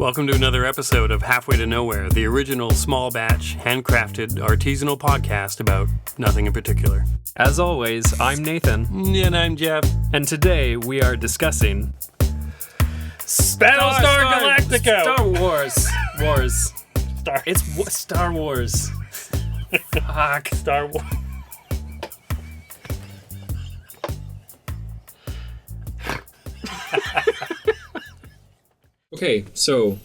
Welcome to another episode of Halfway to Nowhere, the original small batch, handcrafted, artisanal podcast about nothing in particular. As always, I'm Nathan. And I'm Geoff. And today we are discussing Battlestar Galactica! Star Wars. It's Star Wars. Fuck. Star Wars. Okay, so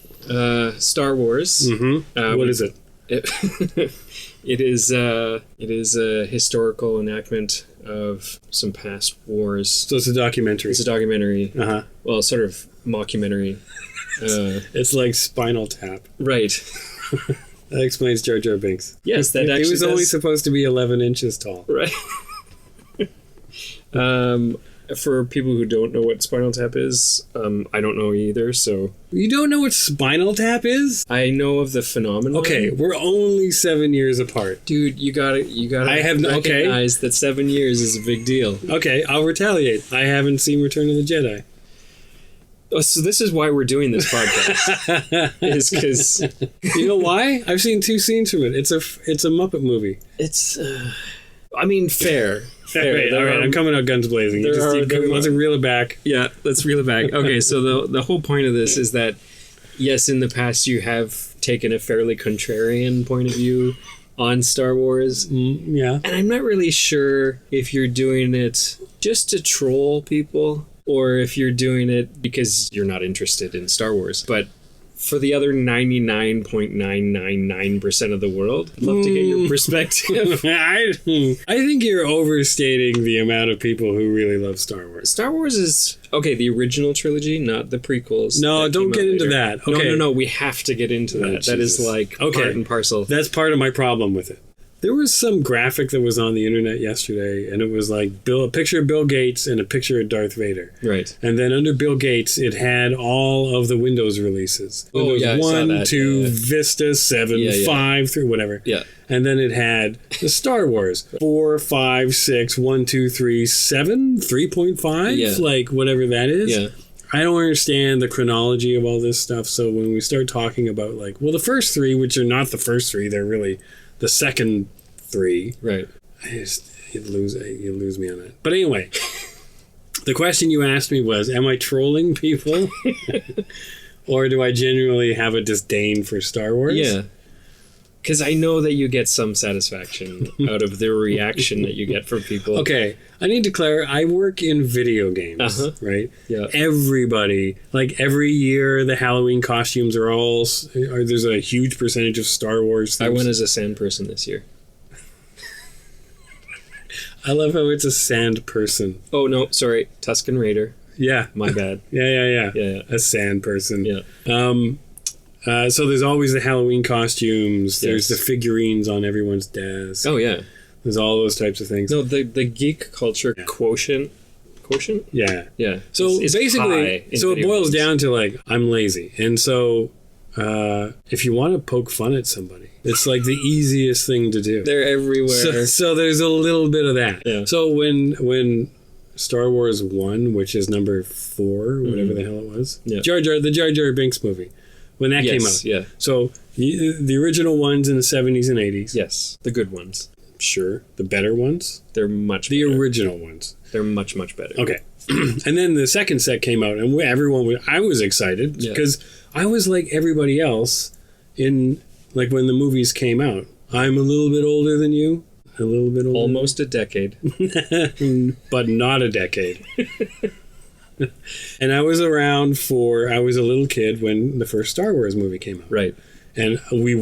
Star Wars. Mm-hmm. What is it? It is a historical enactment of some past wars. So it's a documentary. It's a documentary. Uh-huh. Well, sort of mockumentary. It's like Spinal Tap. Right. That explains Jar Jar Binks. Yes, that actually He was only supposed to be 11 inches tall. Right. For people who don't know what Spinal Tap is, I don't know either, so... You don't know what Spinal Tap is? I know of the phenomenon. Okay, we're only 7 years apart. Dude, you gotta recognize that 7 years is a big deal. Okay, I'll retaliate. I haven't seen Return of the Jedi. Oh, so this is why we're doing this podcast. Is because... You know why? I've seen 2 scenes from it. It's a Muppet movie. It's... I mean, fair. All right, I'm coming out guns blazing. Let's reel it back. Yeah, let's reel it back. Okay, so the whole point of this is that, yes, in the past you have taken a fairly contrarian point of view on Star Wars. Yeah. And I'm not really sure if you're doing it just to troll people or if you're doing it because you're not interested in Star Wars. But for the other 99.999% of the world, I'd love to get your perspective. I think you're overstating the amount of people who really love Star Wars. Star Wars is, okay, the original trilogy, not the prequels. No, don't get into that. Okay. No, we have to get into that. That is like part and parcel. That's part of my problem with it. There was some graphic that was on the internet yesterday, and it was like a picture of Bill Gates and a picture of Darth Vader. Right. And then under Bill Gates, it had all of the Windows releases. Windows 1, 2, Vista, 7, 5, 3, whatever. Yeah. And then it had the Star Wars 4, 5, 6, 1, 2, 3, 7, 3.5, like whatever that is. Yeah. I don't understand the chronology of all this stuff. So when we start talking about like, well, the first 3, which are not the first 3, they're really the second 3. Right. You lose me on that. But anyway, the question you asked me was, am I trolling people? Or do I genuinely have a disdain for Star Wars? Yeah. Because I know that you get some satisfaction out of the reaction that you get from people. Okay, I need to clarify. I work in video games, right? Yeah. Everybody, like every year, the Halloween costumes there's a huge percentage of Star Wars things. I went as a sand person this year. I love how it's a sand person. Oh, no, sorry. Tusken Raider. Yeah. My bad. Yeah. A sand person. Yeah. So there's always the Halloween costumes. There's the figurines on everyone's desk. Oh, yeah. There's all those types of things. No, the geek culture quotient? Yeah. Yeah. So basically, it boils down to like, I'm lazy. And so if you want to poke fun at somebody, it's like the easiest thing to do. They're everywhere. So there's a little bit of that. Yeah. So when Star Wars 1, which is number 4, whatever the hell it was, the Jar Jar Binks movie, when that came out. Yeah. So the original ones in the 70s and 80s. Yes, the good ones. Sure. The better ones? They're much better. The original ones. They're much, much better. Okay. And then the second set came out, and I was excited because I was like everybody else in, like, when the movies came out. I'm a little bit older than you. A little bit older. Almost a decade. But not a decade. And I was around I was a little kid when the first Star Wars movie came out. Right. And we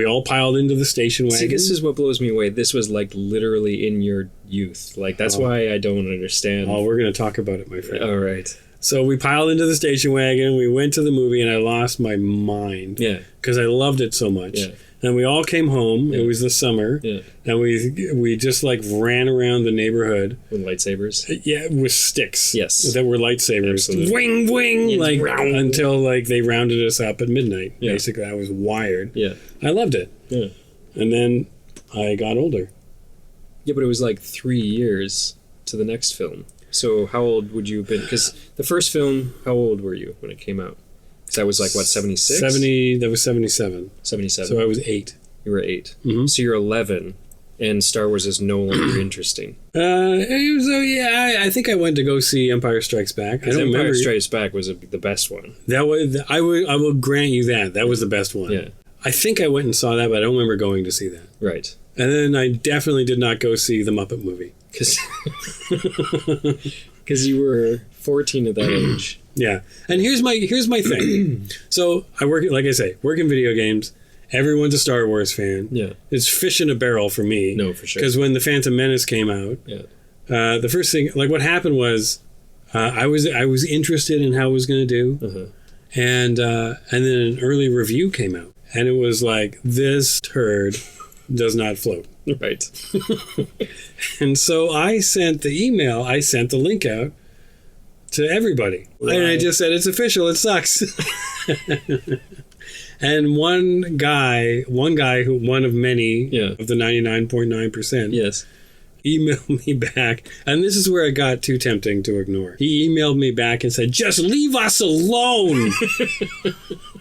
all piled into the station wagon. See, this is what blows me away. This was like literally in your youth. Like, that's why I don't understand. Oh, we're going to talk about it, my friend. All right. So we piled into the station wagon, we went to the movie, and I lost my mind. Yeah. Because I loved it so much. Yeah. And we all came home. It was the summer. Yeah. And we just like ran around the neighborhood. With lightsabers? Yeah, with sticks. Yes. That were lightsabers. Absolutely. Wing, wing! Like, until like they rounded us up at midnight. Yeah. Basically, I was wired. Yeah. I loved it. Yeah. And then I got older. Yeah, but it was like 3 years to the next film. So how old would you have been? Because the first film, how old were you when it came out? That was like, what, 76? 70, that was 77. 77. So I was 8. You were 8. Mm-hmm. So you're 11, and Star Wars is no longer interesting. It was, I think I went to go see Empire Strikes Back. I don't Empire remember. Strikes Back was the best one. That was, I will grant you that. That was the best one. Yeah. I think I went and saw that, but I don't remember going to see that. Right. And then I definitely did not go see the Muppet movie. Because you were 14 at that age. Yeah. And here's my thing. So I work, like I say, work in video games. Everyone's a Star Wars fan. Yeah. It's fish in a barrel for me. No, for sure. Because when The Phantom Menace came out, the first thing, like what happened was, I was interested in how it was going to do. Uh-huh. And then an early review came out. And it was like, this turd does not float. Right. And so I sent the link out to everybody. Right. And I just said, it's official, it sucks. And one guy who, one of many of the 99.9%, yes, emailed me back. And this is where it got too tempting to ignore. He emailed me back and said, just leave us alone. And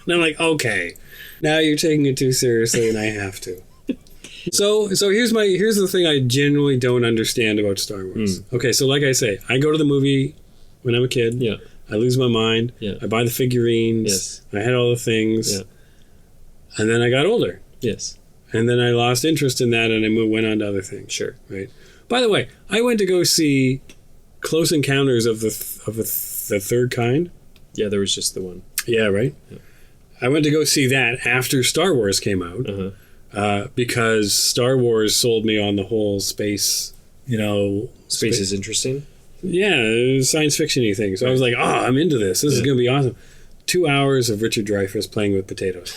I'm like, okay, now you're taking it too seriously and I have to. So here's the thing I genuinely don't understand about Star Wars. Okay, so like I say, I go to the movie when I'm a kid. Yeah. I lose my mind. Yeah. I buy the figurines. Yes. I had all the things. Yeah. And then I got older. Yes. And then I lost interest in that and I went on to other things. Sure. Right. By the way, I went to go see Close Encounters of the Third Kind. Yeah, there was just the one. Yeah, right? Yeah. I went to go see that after Star Wars came out. Uh-huh. Because Star Wars sold me on the whole space, Space is interesting? Yeah, science fiction-y thing. So I was like, I'm into this. This is going to be awesome. 2 hours of Richard Dreyfuss playing with potatoes.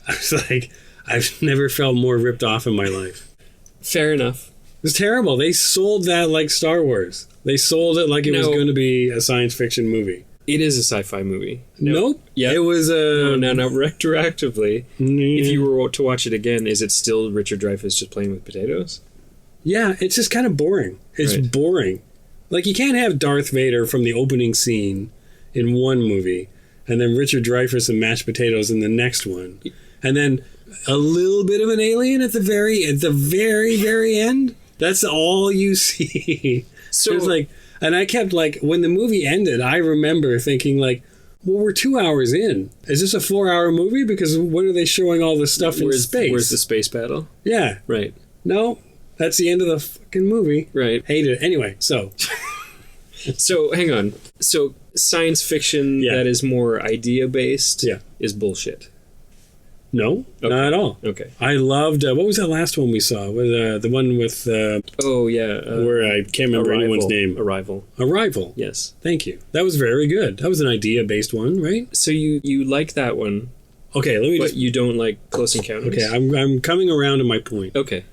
I was like, I've never felt more ripped off in my life. Fair enough. It was terrible. They sold that like Star Wars. They sold it like it was going to be a science fiction movie. It is a sci-fi movie. Nope. Yeah. It was a... No. Retroactively, if you were to watch it again, is it still Richard Dreyfuss just playing with potatoes? Yeah, it's just kind of boring. It's boring. Like, you can't have Darth Vader from the opening scene in one movie, and then Richard Dreyfuss and mashed potatoes in the next one, and then a little bit of an alien at the very, very end. That's all you see. So it's like... And I kept, like, when the movie ended, I remember thinking, like, well, we're 2 hours in. Is this a 4-hour movie? Because what are they showing all this stuff in space? Where's the space battle? Yeah. Right. No, that's the end of the fucking movie. Right. Hate it. Anyway, so. So, hang on. So, science fiction that is more idea-based is bullshit. No, not at all. Okay. I loved, what was that last one we saw? The one with... where I can't remember anyone's name. Arrival. Yes. Thank you. That was very good. That was an idea-based one, right? So you like that one. Okay, but you don't like Close Encounters. Okay, I'm coming around to my point. Okay.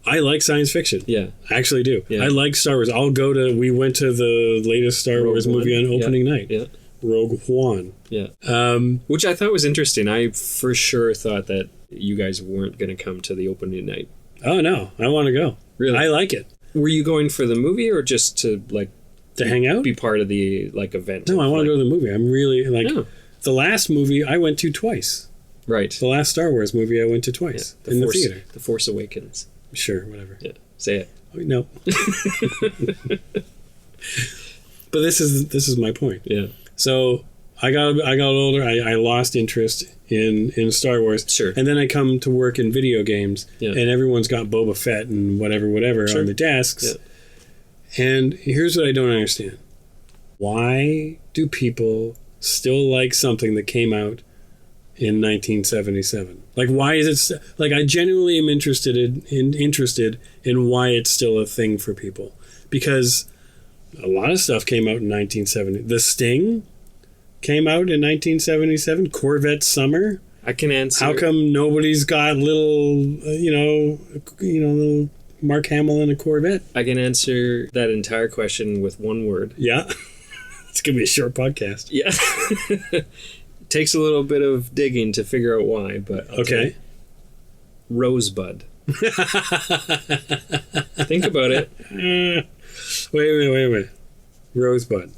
I like science fiction. Yeah. I actually do. Yeah. I like Star Wars. We went to the latest Star Wars movie on opening night. Yeah. Rogue One. Yeah. Which I thought was interesting. I for sure thought that you guys weren't going to come to the opening night. Oh, no. I want to go. Really? I like it. Were you going for the movie or just to, to hang out? Be part of the, event? No, I want to go to the movie. I'm really, the last movie I went to twice. Right. The last Star Wars movie I went to twice in the theater. The Force Awakens. Sure, whatever. Yeah. Say it. No. But this is my point. Yeah. So I got older. I lost interest in Star Wars. Sure. And then I come to work in video games, and everyone's got Boba Fett and whatever on the desks. Yeah. And here's what I don't understand: why do people still like something that came out in 1977? Like, why is it I genuinely am interested in why it's still a thing for people, because a lot of stuff came out in 1970. The Sting came out in 1977. Corvette Summer. I can answer. How come nobody's got little, little Mark Hamill in a Corvette? I can answer that entire question with one word. Yeah. It's going to be a short podcast. Yeah. Takes a little bit of digging to figure out why, but okay. Rosebud. Think about it. Wait a minute. Rosebud.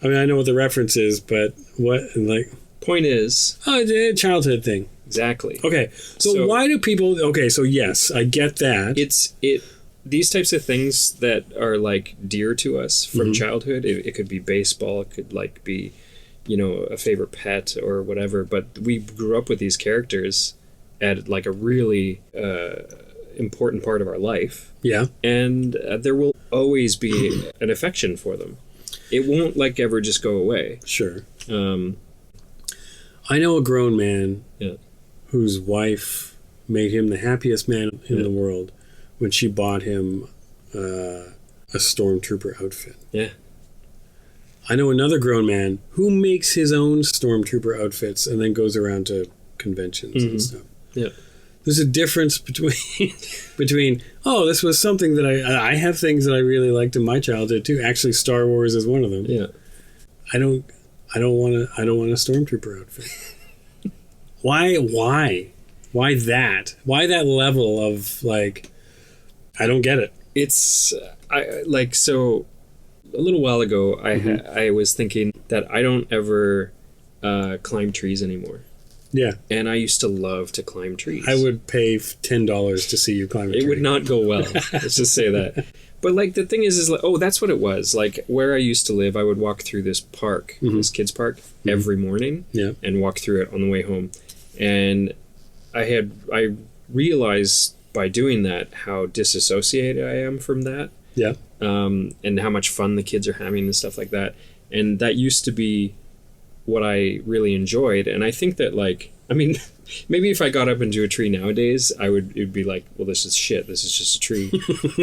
I mean, I know what the reference is, but what, like... Point is... Oh, it's a childhood thing. Exactly. Okay, so why do people... Okay, so yes, I get that. These types of things that are, like, dear to us from childhood, it could be baseball, it could, like, be, you know, a favorite pet or whatever, but we grew up with these characters at, like, a really important part of our life. Yeah. And there will always be an affection for them. It won't, like, ever just go away. Sure. I know a grown man whose wife made him the happiest man in the world when she bought him a stormtrooper outfit. Yeah. I know another grown man who makes his own stormtrooper outfits and then goes around to conventions and stuff. Yeah. There's a difference between oh, this was something that I have things that I really liked in my childhood too. Actually, Star Wars is one of them. Yeah. I don't want a stormtrooper outfit. Why that? Why that level of, like, I don't get it. It's so a little while ago I was thinking that I don't ever climb trees anymore. Yeah. And I used to love to climb trees. I would pay $10 to see you climb a tree. It would not go well. Let's just say that. But, like, the thing is like, oh, that's what it was. Like, where I used to live, I would walk through this park, this kids' park, every morning and walk through it on the way home. And I realized by doing that how disassociated I am from that. Yeah. And how much fun the kids are having and stuff like that. And that used to be what I really enjoyed. And I think that, like, I mean, maybe if I got up into a tree nowadays, it'd be like, well, this is shit. This is just a tree.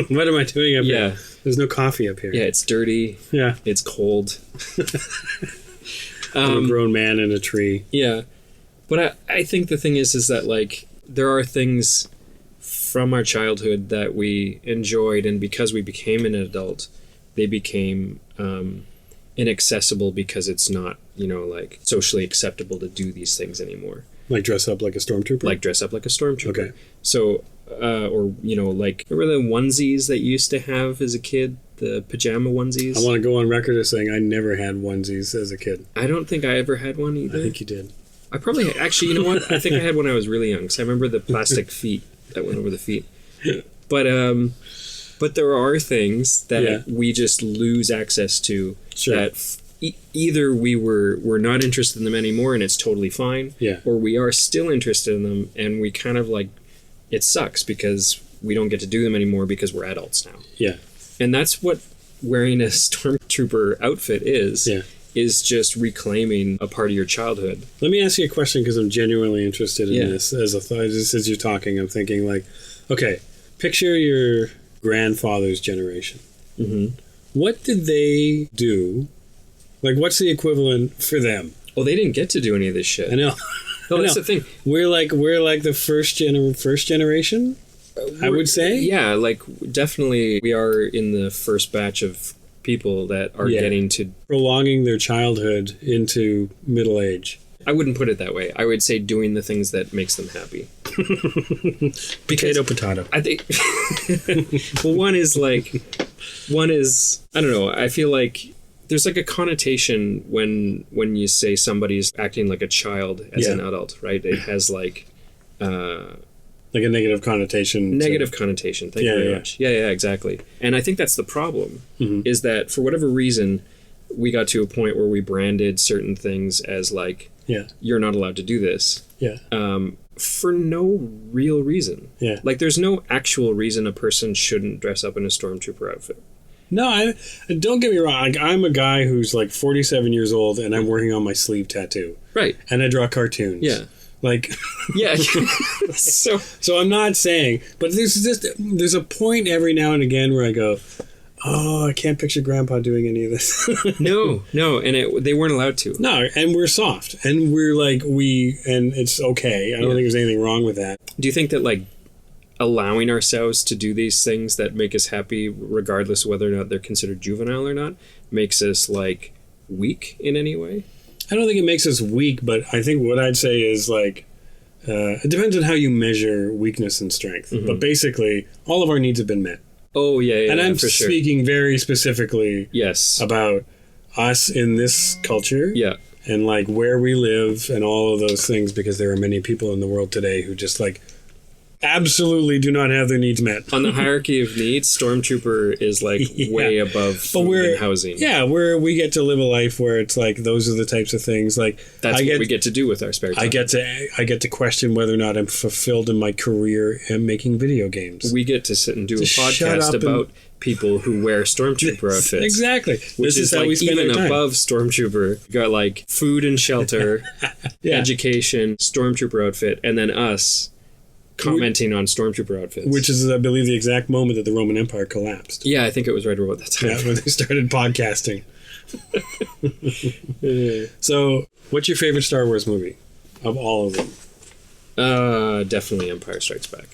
What am I doing up here? There's no coffee up here. Yeah, it's dirty. Yeah. It's cold. I'm a grown man in a tree. Yeah. But I think the thing is that, like, there are things from our childhood that we enjoyed, and because we became an adult, they became inaccessible because it's not, you know, like, socially acceptable to do these things anymore. Like dress up like a stormtrooper? Like dress up like a stormtrooper. Okay. So, or, you know, like, remember the onesies that you used to have as a kid? The pajama onesies? I want to go on record as saying I never had onesies as a kid. I don't think I ever had one either. I think you did. I probably had, actually, you know what? I think I had when I was really young, because I remember the plastic feet that went over the feet. But there are things that we just lose access to that either we're not interested in them anymore and it's totally fine, or we are still interested in them and we kind of, like, it sucks because we don't get to do them anymore because we're adults now. Yeah. And that's what wearing a stormtrooper outfit is. Yeah. Is just reclaiming a part of your childhood. Let me ask you a question because I'm genuinely interested in this. As a thought, just as you're talking, I'm thinking, like, okay, picture your grandfather's generation. Mm-hmm. What did they do? Like, what's the equivalent for them? Well, they didn't get to do any of this shit. I know. No, that's the thing. We're like the first generation. I would say. Yeah, like, definitely we are in the first batch of people that are getting to prolonging their childhood into middle age. I wouldn't put it that way. I would say doing the things that makes them happy. Potato. I think well, one is I don't know, I feel like there's, like, a connotation when you say somebody's acting like a child as an adult, right? It has, like like a negative connotation. Connotation. Thank you very much. Yeah, exactly. And I think that's the problem, is that for whatever reason, we got to a point where we branded certain things as, like, you're not allowed to do this. Yeah. For no real reason. Yeah. Like, there's no actual reason a person shouldn't dress up in a stormtrooper outfit. No, don't get me wrong. Like, I'm a guy who's, like, 47 years old, and I'm working on my sleeve tattoo. Right. And I draw cartoons. Yeah. Like, yeah. so I'm not saying, but there's a point every now and again where I go, oh, I can't picture Grandpa doing any of this. No, and they weren't allowed to. No, and we're soft, and we're like and it's okay. I don't think there's anything wrong with that. Do you think that, like, allowing ourselves to do these things that make us happy, regardless of whether or not they're considered juvenile or not, makes us, like, weak in any way? I don't think it makes us weak, but I think what I'd say is, like, it depends on how you measure weakness and strength. Mm-hmm. But basically, all of our needs have been met. Oh, yeah, and I'm speaking very specifically about us in this culture. Yeah. And like where we live and all of those things, because there are many people in the world today who just like absolutely do not have their needs met. On the hierarchy of needs, Stormtrooper is like way above food and housing. Yeah, where we get to live a life where it's like those are the types of things like that's what we get to do with our spare time. I get to question whether or not I'm fulfilled in my career in making video games. We get to sit and do a podcast about people who wear Stormtrooper outfits. Exactly. Which is how like we spend even our time. above Stormtrooper. You got like food and shelter, education, Stormtrooper outfit, and then us commenting on Stormtrooper outfits. Which is, I believe, the exact moment that the Roman Empire collapsed. Yeah, I think it was right about that time. Yeah, when they started podcasting. So, what's your favorite Star Wars movie of all of them? Definitely Empire Strikes Back.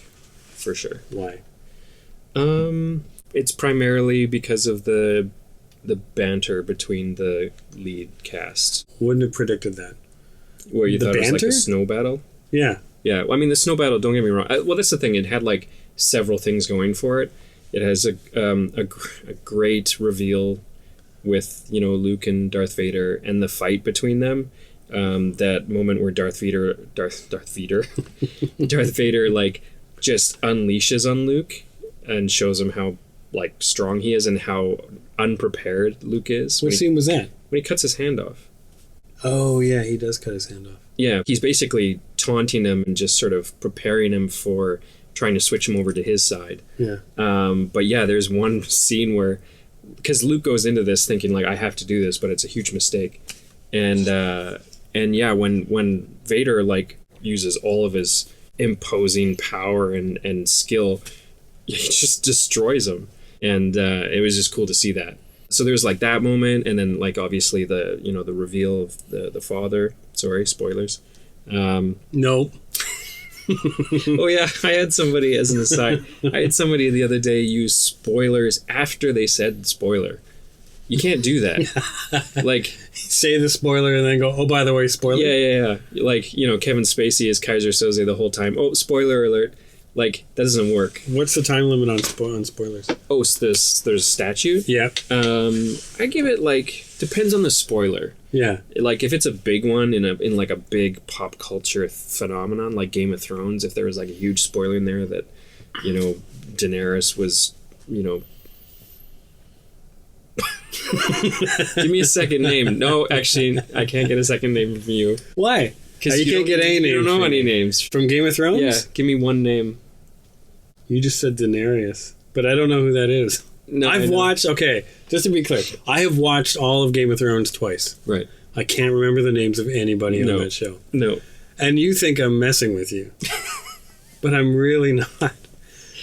For sure. Why? It's primarily because of the banter between the lead cast. Wouldn't have predicted that. Where you thought it was like a snow battle? Yeah. Yeah, I mean, the snow battle, don't get me wrong. Well, that's the thing. It had, like, several things going for it. It has a great reveal with, you know, Luke and Darth Vader and the fight between them. That moment where Darth Vader, like, just unleashes on Luke and shows him how, like, strong he is and how unprepared Luke is. What scene was that? When he cuts his hand off. Oh, yeah, he does cut his hand off. Yeah, he's basically taunting him and just sort of preparing him for trying to switch him over to his side. Yeah. But yeah, there's one scene where, because Luke goes into this thinking like, I have to do this, but it's a huge mistake. And yeah, when Vader like uses all of his imposing power and skill, he just destroys him. And it was just cool to see that. So there's like that moment, and then like obviously the reveal of the father. Sorry, spoilers. No. Oh yeah, I had somebody as an aside. I had somebody the other day use spoilers after they said spoiler. You can't do that. Like say the spoiler and then go, oh, by the way, spoiler. Yeah. Like, you know, Kevin Spacey is Kaiser Soze the whole time. Oh, spoiler alert. Like, that doesn't work. What's the time limit on spoilers? Oh, so there's a statute? Yeah. I give it, like, depends on the spoiler. Yeah. Like, if it's a big one in like a big pop culture phenomenon, like Game of Thrones, if there was like a huge spoiler in there that, you know, Daenerys was, you know... Give me a second name. No, actually, I can't get a second name from you. Why? Because you can't get any names. You don't know any names. From Game of Thrones? Yeah, give me one name. You just said Daenerys, but I don't know who that is. No, I've watched, okay, just to be clear, I have watched all of Game of Thrones twice. Right. I can't remember the names of anybody on that show. No. And you think I'm messing with you. But I'm really not.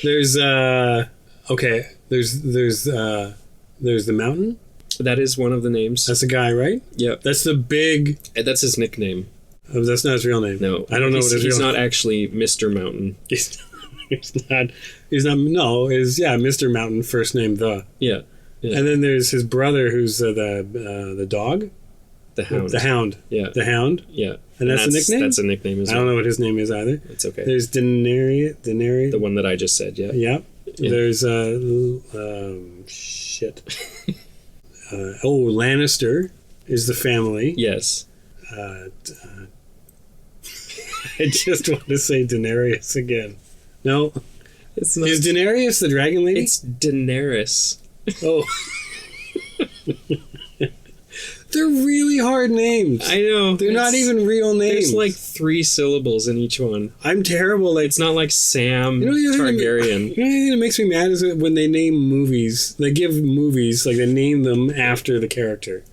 There's, there's the Mountain. That is one of the names. That's the guy, right? Yep. That's the big... That's his nickname. Oh, that's not his real name. No. I don't know what his real name is. He's not actually Mr. Mountain. He's not, no, is, Mr. Mountain, first name The. Yeah. And then there's his brother who's the dog? The Hound. The Hound. Yeah. The Hound? Yeah. And that's the nickname? That's a nickname as well. I don't know what his name is either. It's okay. There's Daenerys. The one that I just said, yeah. Yep. Yeah. There's, Lannister is the family. Yes. I just want to say Daenerys again. No? It's not. Is Daenerys the dragon lady? It's Daenerys. Oh. They're really hard names. I know. They're not even real names. There's like 3 syllables in each one. I'm terrible. It's not like Sam You Targaryen. know the thing that makes me mad is when they name movies. They give movies, like they name them after the character.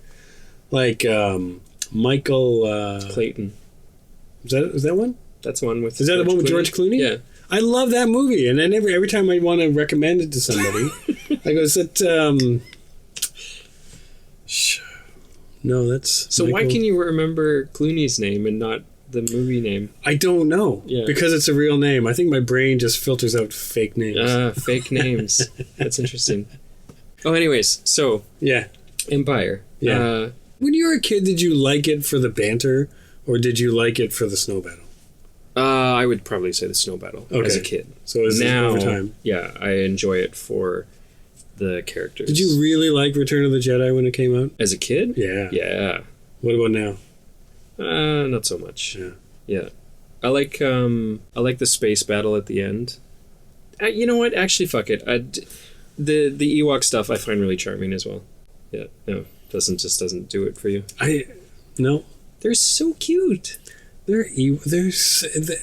Like Michael... Clayton. Is that one? That's one with... Is that the one with George Clooney? Yeah. I love that movie, and then every time I want to recommend it to somebody, I go, is it... No, that's... So Michael. Why can you remember Clooney's name and not the movie name? I don't know. Yeah. Because it's a real name. I think my brain just filters out fake names. Fake names. That's interesting. Oh, anyways, so... Yeah. Empire. Yeah. When you were a kid, did you like it for the banter, or did you like it for the snow battle? I would probably say the snow battle as a kid. So is now, over time? Yeah, I enjoy it for the characters. Did you really like Return of the Jedi when it came out? As a kid? Yeah. Yeah. What about now? Not so much. Yeah. Yeah. I like the space battle at the end. You know what? Actually, fuck it. The Ewok stuff I find really charming as well. Yeah. No, doesn't do it for you. No. They're so cute. They're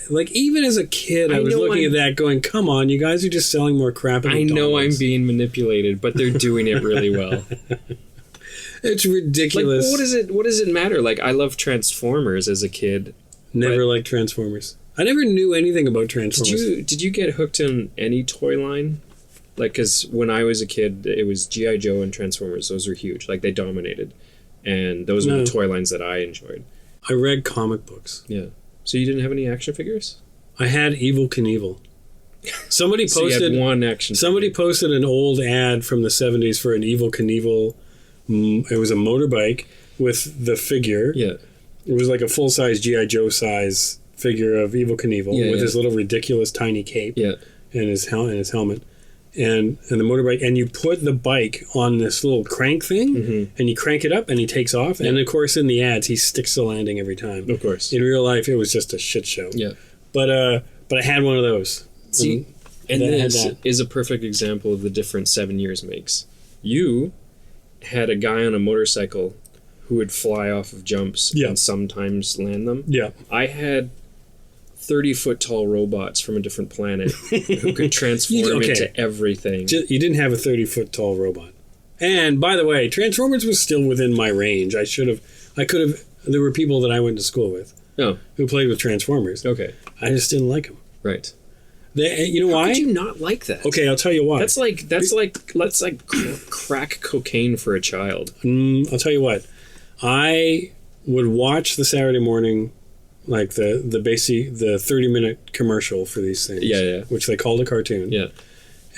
like, even as a kid, I was looking at that going, come on, you guys are just selling more crap at McDonald's. I know I'm being manipulated, but they're doing it really well. It's ridiculous. Like, what does it matter? Like, I love Transformers as a kid. Never liked Transformers. I never knew anything about Transformers. Did you get hooked on any toy line? Like, because when I was a kid, it was G.I. Joe and Transformers. Those were huge. Like, they dominated. And those were the toy lines that I enjoyed. I read comic books. Yeah. So you didn't have any action figures? I had Evel Knievel. Somebody posted so you had one action Somebody posted an old ad from the 70s for an Evel Knievel. It was a motorbike with the figure. Yeah. It was like a full-size G.I. Joe size figure of Evel Knievel with his little ridiculous tiny cape and his helmet. And the motorbike, and you put the bike on this little crank thing, and you crank it up, and he takes off. And of course, in the ads, he sticks the landing every time. Of course. In real life, it was just a shit show. Yeah. But I had one of those. See, and this is a perfect example of the difference 7 years makes. You had a guy on a motorcycle who would fly off of jumps and sometimes land them. Yeah. I had 30-foot tall robots from a different planet who could transform into everything. You didn't have a 30-foot tall robot. And by the way, Transformers was still within my range. There were people that I went to school with who played with Transformers. Okay. I just didn't like them. Right. You know why? How could you not like that? Okay, I'll tell you why. That's like crack cocaine for a child. I'll tell you what. I would watch the Saturday morning, like the 30-minute commercial for these things, which they called a cartoon. Yeah.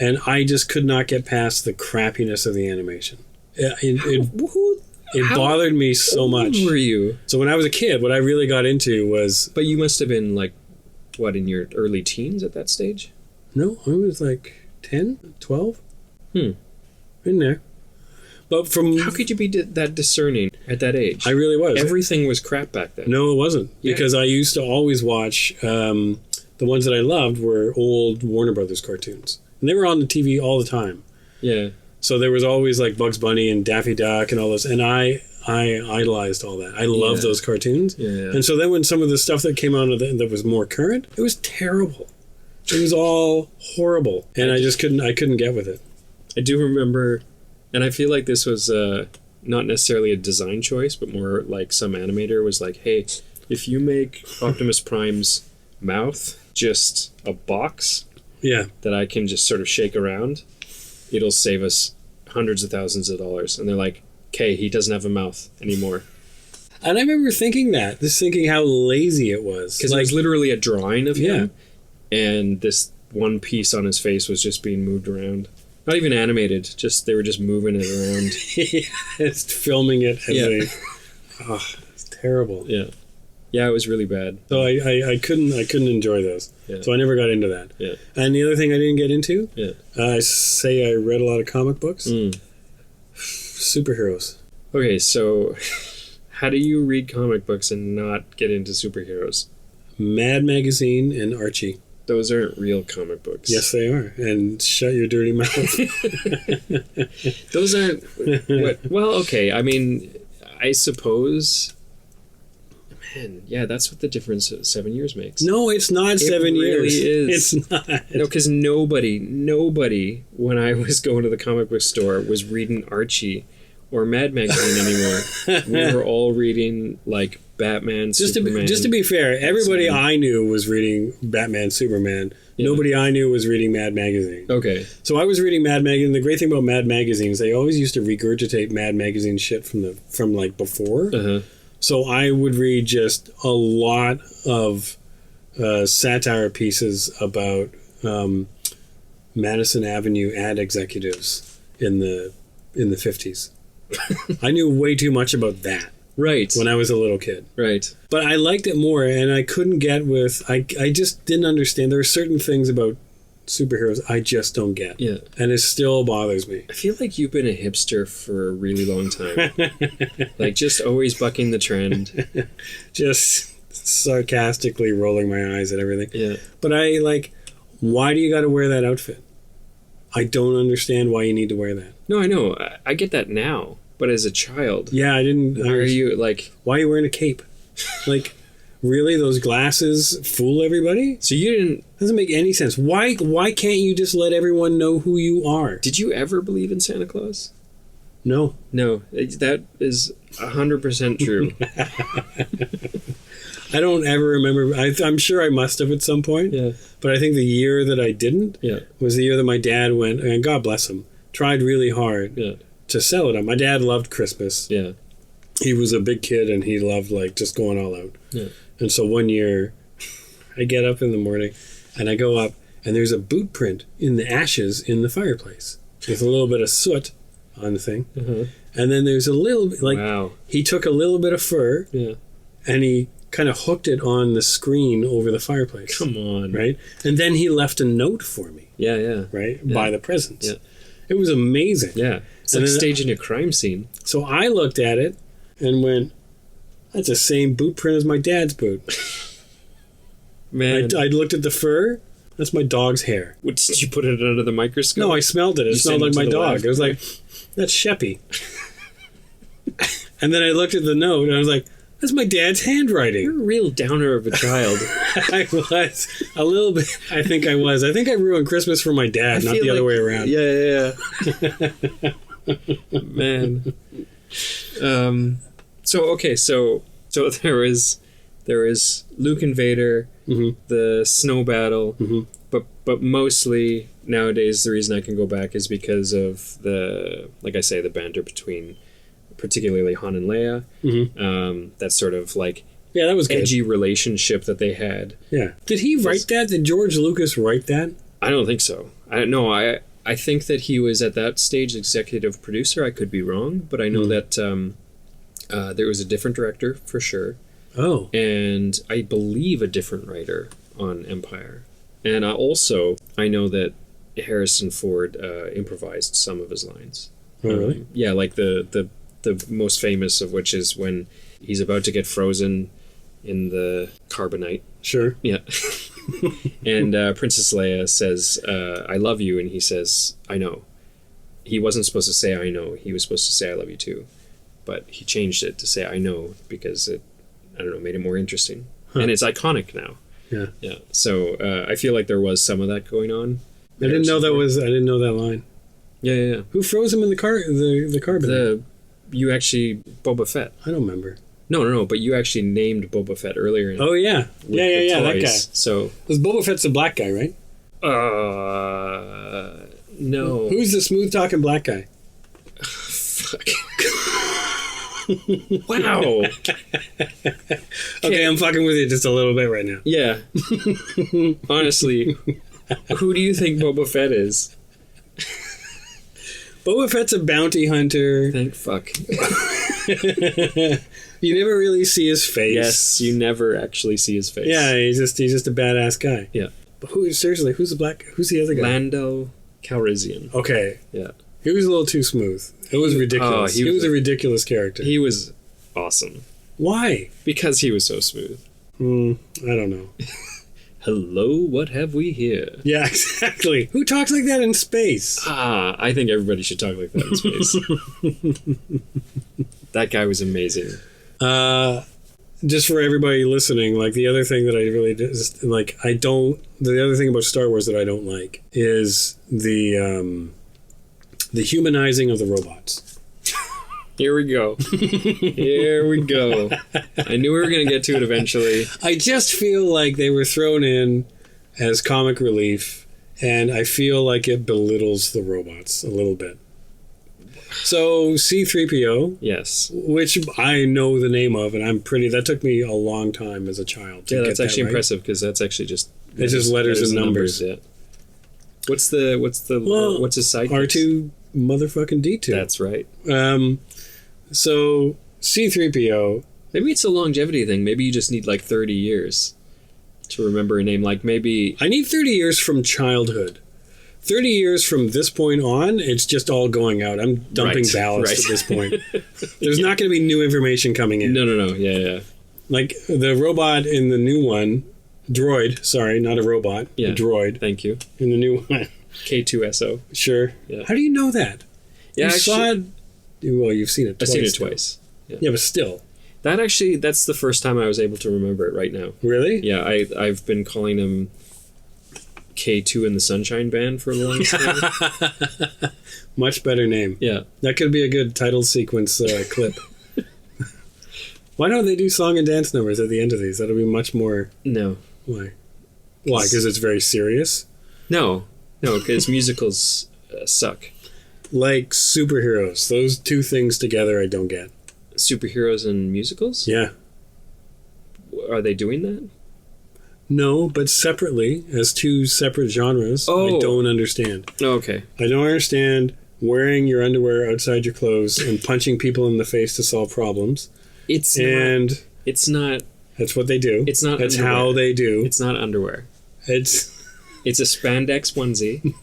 And I just could not get past the crappiness of the animation. It bothered me so much. How old were you? So when I was a kid, what I really got into was... But you must have been like, what, in your early teens at that stage? No, I was like 10, 12. In there. But how could you be that discerning at that age? I really was. Everything was crap back then. No, it wasn't. Yeah. Because I used to always watch... the ones that I loved were old Warner Brothers cartoons. And they were on the TV all the time. Yeah. So there was always like Bugs Bunny and Daffy Duck and all this. And I idolized all that. I loved those cartoons. Yeah. And so then when some of the stuff that came out that was more current, it was terrible. It was all horrible. And I couldn't get with it. I do remember, and I feel like this was not necessarily a design choice, but more like some animator was like, hey, if you make Optimus Prime's mouth just a box that I can just sort of shake around, it'll save us hundreds of thousands of dollars. And they're like, okay, he doesn't have a mouth anymore. And I remember thinking how lazy it was. Because it was literally a drawing of him, and this one piece on his face was just being moved around. Not even animated, they were just moving it around. It's filming it as it's terrible. Yeah. Yeah, it was really bad. So I couldn't enjoy those. Yeah. So I never got into that. Yeah. And the other thing I didn't get into, I read a lot of comic books. Superheroes. Okay, so how do you read comic books and not get into superheroes? Mad Magazine and Archie. Those aren't real comic books. Yes, they are. And shut your dirty mouth. Those aren't... Well, okay. I mean, I suppose... Man, yeah, that's what the difference of 7 years makes. No, it's not 7 years. It really is. It's not. No, because nobody, when I was going to the comic book store, was reading Archie or Mad Magazine anymore. We were all reading, like, Batman, Superman. Just to be fair, everybody I knew was reading Batman, Superman. Yeah. Nobody I knew was reading Mad Magazine. Okay. So I was reading Mad Magazine. The great thing about Mad Magazine is they always used to regurgitate Mad Magazine shit from like before. Uh-huh. So I would read just a lot of satire pieces about Madison Avenue ad executives in the 50s. I knew way too much about that. Right. When I was a little kid. Right. But I liked it more, and I couldn't get with... I just didn't understand. There were certain things about superheroes I just don't get. Yeah. And it still bothers me. I feel like you've been a hipster for a really long time. Like, just always bucking the trend. Just sarcastically rolling my eyes at everything. Yeah. But why do you got to wear that outfit? I don't understand why you need to wear that. No, I know. I get that now. But as a child... Yeah, I didn't... Why are you, like... Why are you wearing a cape? Like... Really, those glasses fool everybody? So you didn't... Doesn't make any sense. Why can't you just let everyone know who you are? Did you ever believe in Santa Claus? No. No, that is 100% true. I don't ever remember. I'm sure I must have at some point. Yeah. But I think the year that I didn't Yeah. was the year that my dad went, and God bless him, tried really hard to sell it on. My dad loved Christmas. Yeah. He was a big kid, and he loved, like, just going all out. Yeah. And so one year, I get up in the morning, and I go up, and there's a boot print in the ashes in the fireplace with a little bit of soot on the thing. Uh-huh. And then there's a little bit, like, wow. He took a little bit of fur, and he kind of hooked it on the screen over the fireplace. Come on. Right? And then he left a note for me. Yeah, yeah. Right? Yeah. By the presents. Yeah. It was amazing. Yeah. It's like staging a crime scene. So I looked at it and went, that's the same boot print as my dad's boot. Man. I looked at the fur. That's my dog's hair. What, did you put it under the microscope? No, I smelled it. It smelled like my dog. Left. It was like, that's Sheppy. And then I looked at the note and I was like, that's my dad's handwriting. You're a real downer of a child. I was. A little bit. I think I was. I think I ruined Christmas for my dad, not the other way around. Yeah. Man. So there is Luke and Vader, the snow battle, but mostly nowadays the reason I can go back is because of the banter between particularly Han and Leia. That sort of like that was good. Edgy relationship that they had. Yeah. Did he write that? Did George Lucas write that? I don't think so. I think that he was at that stage executive producer. I could be wrong, but I know that there was a different director for sure. Oh. And I believe a different writer on Empire. And I know that Harrison Ford improvised some of his lines. Oh, really? Yeah, like the most famous of which is when he's about to get frozen in the carbonite. Sure. Yeah. And Princess Leia says, I love you, and he says, I know. He wasn't supposed to say I know. He was supposed to say I love you too. But he changed it to say I know because it, I don't know, made it more interesting. Huh. And it's iconic now. Yeah. Yeah. So I feel like there was some of that going on. I didn't know that line. Yeah. Who froze him in the carbonite? Boba Fett. I don't remember. No, but you actually named Boba Fett earlier. Oh, yeah. Yeah, that guy. So, because Boba Fett's the black guy, right? No. Who's the smooth-talking black guy? Fuck. Wow. Okay, I'm fucking with you just a little bit right now. Yeah. Honestly, who do you think Boba Fett is? Boba Fett's a bounty hunter. Thank fuck. You never really see his face. Yes, you never actually see his face. Yeah, he's just a badass guy. Yeah. But who's the other guy? Lando Calrissian. Okay. Yeah. He was a little too smooth. It was ridiculous. He was a ridiculous character. He was awesome. Why? Because he was so smooth. I don't know. Hello, what have we here? Yeah, exactly. Who talks like that in space? I think everybody should talk like that in space. That guy was amazing. Just for everybody listening, like the other thing that I really just like, the other thing about Star Wars that I don't like is the humanizing of the robots. Here we go. Here we go. I knew we were going to get to it eventually. I just feel like they were thrown in as comic relief, and I feel like it belittles the robots a little bit. So C-3PO, yes, which I know the name of, and that took me a long time as a child to get that. That's actually impressive because that's actually just letters and numbers. Yeah. What's his side? R2 motherfucking D2. That's right. So C-3PO. Maybe it's a longevity thing. Maybe you just need like 30 years. to remember a name. Like maybe I need 30 years from childhood. 30 years from this point on, it's just all going out. I'm dumping ballast at this point. There's not going to be new information coming in. No. Yeah. Like the robot in the new one, droid. Sorry, not a robot. Yeah. A droid. Thank you. In the new one. K2SO. Sure. Yeah. How do you know that? Yeah, you saw it. Well, you've seen it twice. I've seen it twice. Yeah, but still. That's the first time I was able to remember it right now. Really? Yeah, I've been calling him K2 and the Sunshine Band for a long time. Much better name. Yeah. That could be a good title sequence clip. Why don't they do song and dance numbers at the end of these? That'll be much more... No. Why? Why? Because it's very serious? No, because musicals suck. Like superheroes. Those two things together I don't get. Superheroes and musicals? Yeah. Are they doing that? No, but separately, as two separate genres, I don't understand. Oh, okay. I don't understand wearing your underwear outside your clothes and punching people in the face to solve problems. It's not. That's what they do. It's not. That's underwear. how they do. It's not underwear. It's a spandex onesie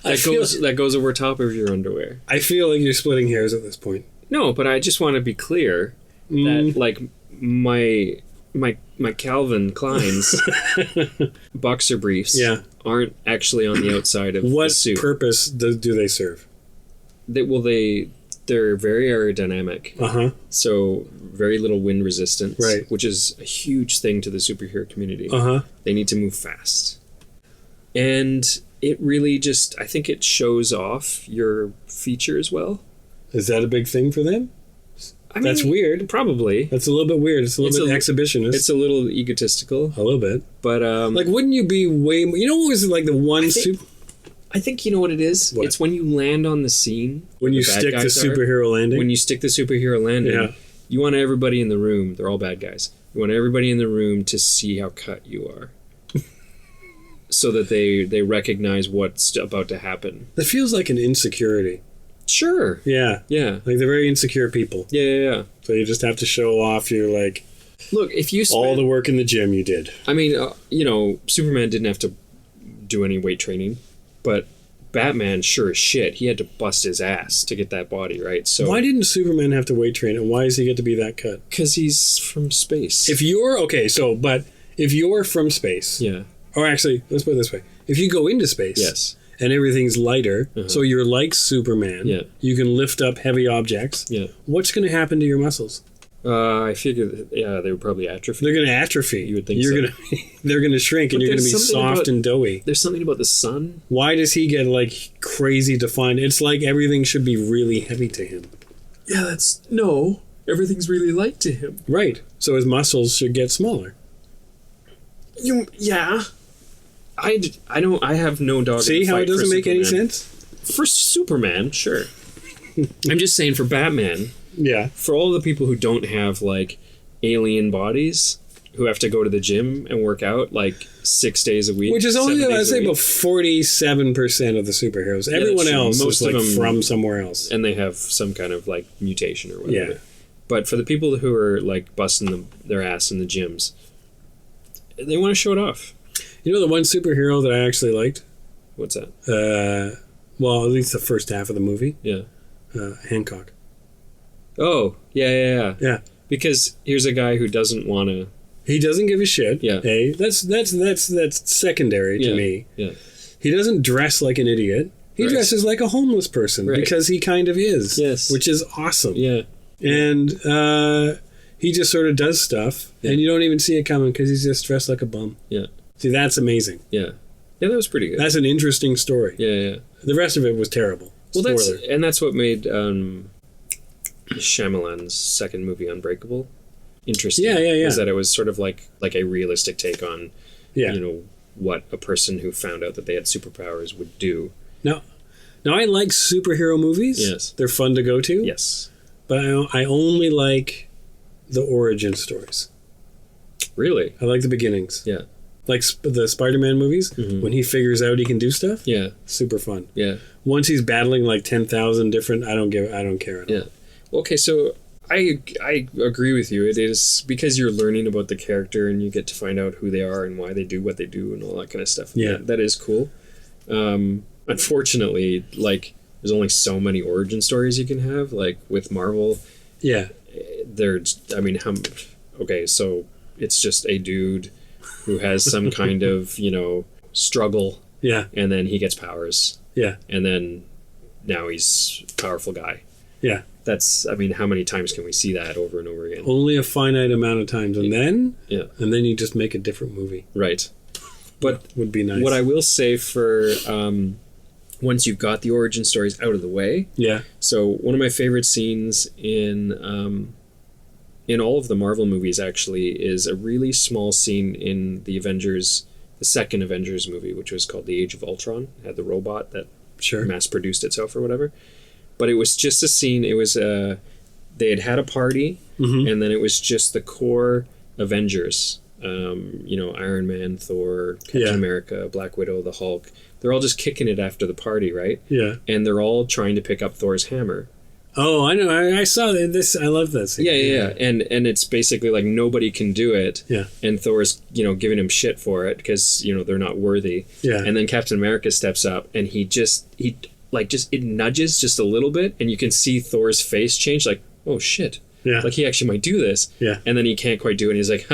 that goes over top of your underwear. I feel like you're splitting hairs at this point. No, but I just want to be clear that like my Calvin Klein's boxer briefs aren't actually on the outside of the suit. What purpose do they serve? They're very aerodynamic. Uh-huh. So very little wind resistance, right? Which is a huge thing to the superhero community. Uh-huh. They need to move fast. And it really just, I think it shows off your features well. Is that a big thing for them? I mean, that's weird. Probably. That's a little bit weird. It's a little bit exhibitionist. It's a little egotistical. A little bit. But, like, wouldn't you be way more... You know what was like the one... I think you know what it is? What? It's when you land on the scene. When you stick the superhero landing? When you stick the superhero landing, you want everybody in the room... They're all bad guys. You want everybody in the room to see how cut you are. So that they recognize what's about to happen. That feels like an insecurity. Sure. Yeah. Yeah. Like they're very insecure people. Yeah. So you just have to show off your like... Look, if you all the work in the gym you did. I mean, Superman didn't have to do any weight training, but Batman sure as shit, he had to bust his ass to get that body, right? So why didn't Superman have to weight train and why does he get to be that cut? Because he's from space. If you're... Okay, but if you're from space... Yeah. Or actually, let's put it this way. If you go into space... Yes. And everything's lighter, so you're like Superman. Yeah. You can lift up heavy objects. Yeah. What's going to happen to your muscles? I figure they would probably atrophy. They're going to atrophy. You would think they're going to shrink, and you're going to be soft and doughy. There's something about the sun. Why does he get like crazy defined? It's like everything should be really heavy to him. Yeah, everything's really light to him. Right. So his muscles should get smaller. Yeah. I have no dog. See how it doesn't make any sense? For Superman, sure. I'm just saying for Batman. Yeah. For all the people who don't have like alien bodies, who have to go to the gym and work out like 6 days a week. Which is only, I'd say, about 47% of the superheroes. Everyone else is like from somewhere else. And they have some kind of like mutation or whatever. Yeah. But for the people who are like busting their ass in the gyms, they want to show it off. You know the one superhero that I actually liked? What's that? Well, at least the first half of the movie. Yeah. Hancock. Oh, yeah. Yeah. Because here's a guy who doesn't want to... He doesn't give a shit. Yeah. Hey, that's secondary to me. Yeah. He doesn't dress like an idiot. He dresses like a homeless person because he kind of is. Yes. Which is awesome. Yeah. And he just sort of does stuff, and you don't even see it coming because he's just dressed like a bum. Yeah. See, that's amazing. Yeah. Yeah, that was pretty good. That's an interesting story. Yeah. The rest of it was terrible. Well, that's what made Shyamalan's second movie, Unbreakable, interesting. Yeah. Was that it was sort of like a realistic take on, what a person who found out that they had superpowers would do. Now I like superhero movies. Yes. They're fun to go to. Yes. But I only like the origin stories. Really? I like the beginnings. Yeah. Like the Spider-Man movies, when he figures out he can do stuff. Yeah. Super fun. Yeah. Once he's battling like 10,000 different, I don't care at all. Yeah. Okay, so I agree with you. It is because you're learning about the character and you get to find out who they are and why they do what they do and all that kind of stuff. Yeah. That is cool. Unfortunately, like, there's only so many origin stories you can have. Like, with Marvel, Yeah. Okay, so it's just a dude who has some kind of, struggle. Yeah. And then he gets powers. Yeah. And then now he's a powerful guy. Yeah. That's, how many times can we see that over and over again? Only a finite amount of times. And then you just make a different movie. Right. But would be nice. What I will say for once you've got the origin stories out of the way. Yeah. So one of my favorite scenes in all of the Marvel movies actually is a really small scene in the second Avengers movie, which was called The Age of Ultron. It had the robot that mass produced itself or whatever. But it was just a scene. It was they had a party, and then it was just the core Avengers. Iron Man, Thor, Captain America, Black Widow, the Hulk. They're all just kicking it after the party, right? Yeah. And they're all trying to pick up Thor's hammer. Oh, I know. I saw this. I love that scene. Yeah. And it's basically like nobody can do it. Yeah. And Thor's, giving him shit for it because, they're not worthy. Yeah. And then Captain America steps up and it nudges just a little bit and you can see Thor's face change like, oh shit. Yeah. Like he actually might do this. Yeah. And then he can't quite do it. And he's like,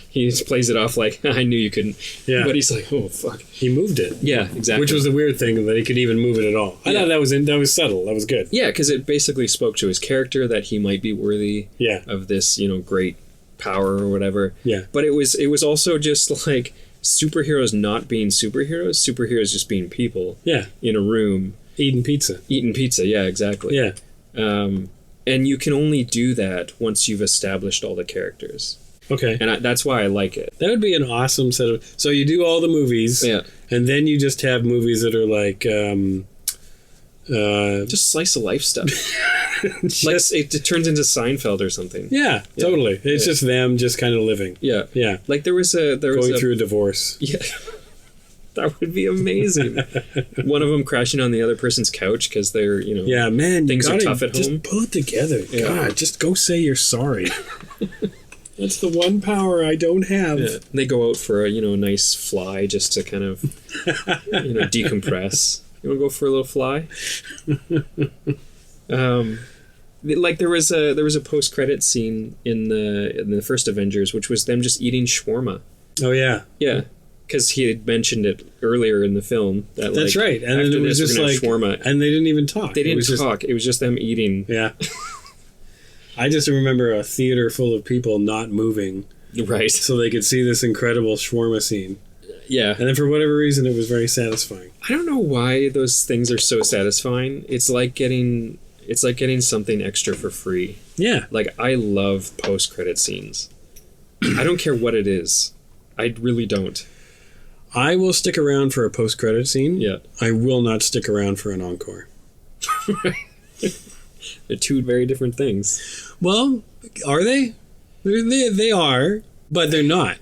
he just plays it off like, I knew you couldn't. Yeah. But he's like, oh, fuck. He moved it. Yeah, exactly. Which was the weird thing, that he could even move it at all. I thought that was subtle. That was good. Yeah, because it basically spoke to his character that he might be worthy of this, great power or whatever. Yeah. But it was also just like superheroes not being superheroes just being people. Yeah. In a room. Eating pizza, yeah, exactly. Yeah. And you can only do that once you've established all the characters. Okay. And that's why I like it. That would be an awesome set of... So you do all the movies. Yeah. And then you just have movies that are like... just slice of life stuff. It turns into Seinfeld or something. Yeah, totally. It's just them just kind of living. Yeah. Yeah. Like there was going through a divorce. Yeah. That would be amazing. One of them crashing on the other person's couch because they're, yeah, man, things are tough at just home. Pull it together. Yeah. God, just go say you're sorry. That's the one power I don't have. Yeah. They go out for a nice fly just to kind of decompress. You want to go for a little fly? Like there was a post-credit scene in the first Avengers, which was them just eating shawarma. Oh yeah, yeah. Because he had mentioned it earlier in the film. That's right. And then it was just like shawarma. And they didn't even talk. They didn't talk. It was just them eating. Yeah. I just remember a theater full of people not moving. Right. So they could see this incredible shawarma scene. Yeah. And then for whatever reason, it was very satisfying. I don't know why those things are so satisfying. It's like getting something extra for free. Yeah. Like, I love post-credit scenes. I don't care what it is. I really don't. I will stick around for a post-credit scene. Yeah. I will not stick around for an encore. They're two very different things. Well, are they? They are, but they're not.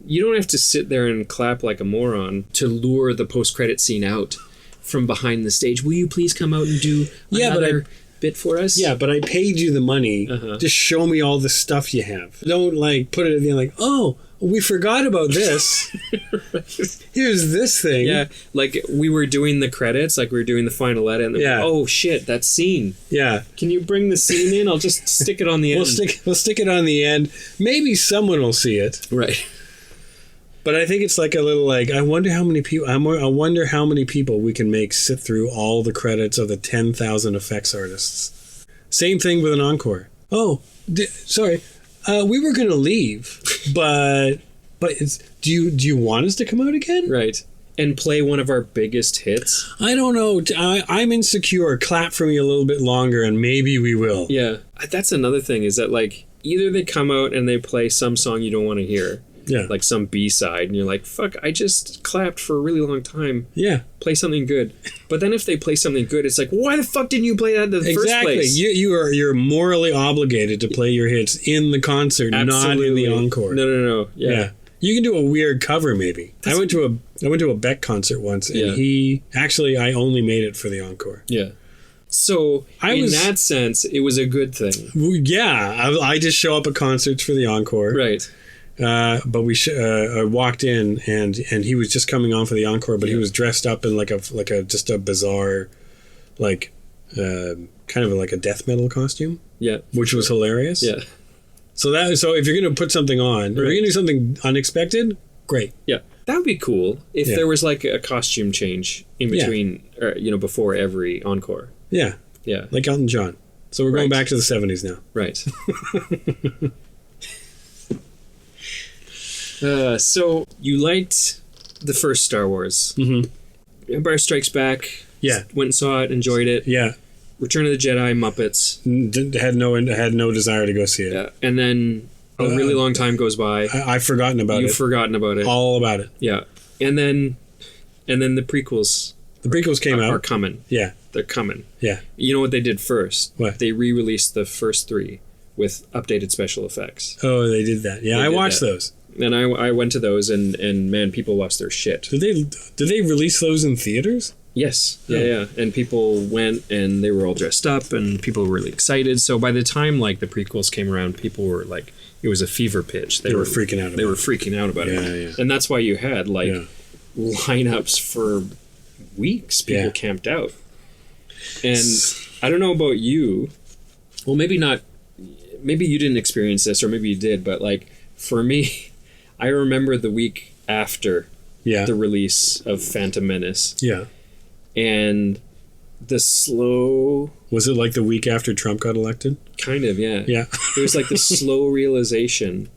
You don't have to sit there and clap like a moron to lure the post-credit scene out from behind the stage. Will you please come out and do another bit for us? Yeah, but I paid you the money. Just show me all the stuff you have. Don't put it at the end oh, we forgot about this. Here's this thing. Yeah, like we were doing the credits, like we were doing the final edit, and oh shit, that scene. Yeah. Can you bring the scene in? I'll just stick it on the end. We'll stick it on the end. Maybe someone will see it. Right. But I think it's like a little I wonder how many people we can make sit through all the credits of the 10,000 effects artists. Same thing with an encore. Oh, sorry. We were going to leave, but do you want us to come out again? Right. And play one of our biggest hits? I don't know. I'm insecure. Clap for me a little bit longer and maybe we will. Yeah. That's another thing is that either they come out and they play some song you don't want to hear. Yeah. Like some B-side, and you're like, fuck, I just clapped for a really long time. Yeah. Play something good. But then if they play something good, it's like, why the fuck didn't you play that in the first place? Exactly. You're morally obligated to play your hits in the concert, not in the encore. No. Yeah. You can do a weird cover, maybe. I went to a Beck concert once, and I only made it for the encore. Yeah. So in that sense, it was a good thing. Yeah, I just show up at concerts for the encore. Right. But we walked in and he was just coming on for the encore, but he was dressed up in like a just a bizarre, like kind of like a death metal costume. Yeah, which was hilarious. Yeah. So if you're gonna put something on, if you're gonna do something unexpected, great. Yeah, that would be cool if there was like a costume change in between, or before every encore. Yeah. Yeah. Like Elton John. So we're going back to the 70s now. Right. So you liked the first Star Wars. Mm-hmm. Empire Strikes Back. Yeah. Went and saw it, enjoyed it. Yeah. Return of the Jedi, Muppets. Had no desire to go see it. Yeah. And then a really long time goes by. I've forgotten about it. You've forgotten about it. All about it. Yeah. And then the prequels. The prequels came out. Are coming. Yeah. They're coming. Yeah. You know what they did first? What? They re-released the first 3 with updated special effects. Oh, they did that. Yeah, I watched those. And I went to those, and man, people lost their shit. Did they release those in theaters? Yes. Yeah. And people went, and they were all dressed up, and people were really excited. So by the time like the prequels came around, people were like, it was a fever pitch. They were freaking out about it. They were freaking out about it. Yeah. And that's why you had like lineups for weeks. People camped out. And I don't know about you. Well, maybe not. Maybe you didn't experience this, or maybe you did. But like for me, I remember the week after the release of Phantom Menace. Yeah. And the slow... Was it like the week after Trump got elected? Kind of, yeah. Yeah. It was like the slow realization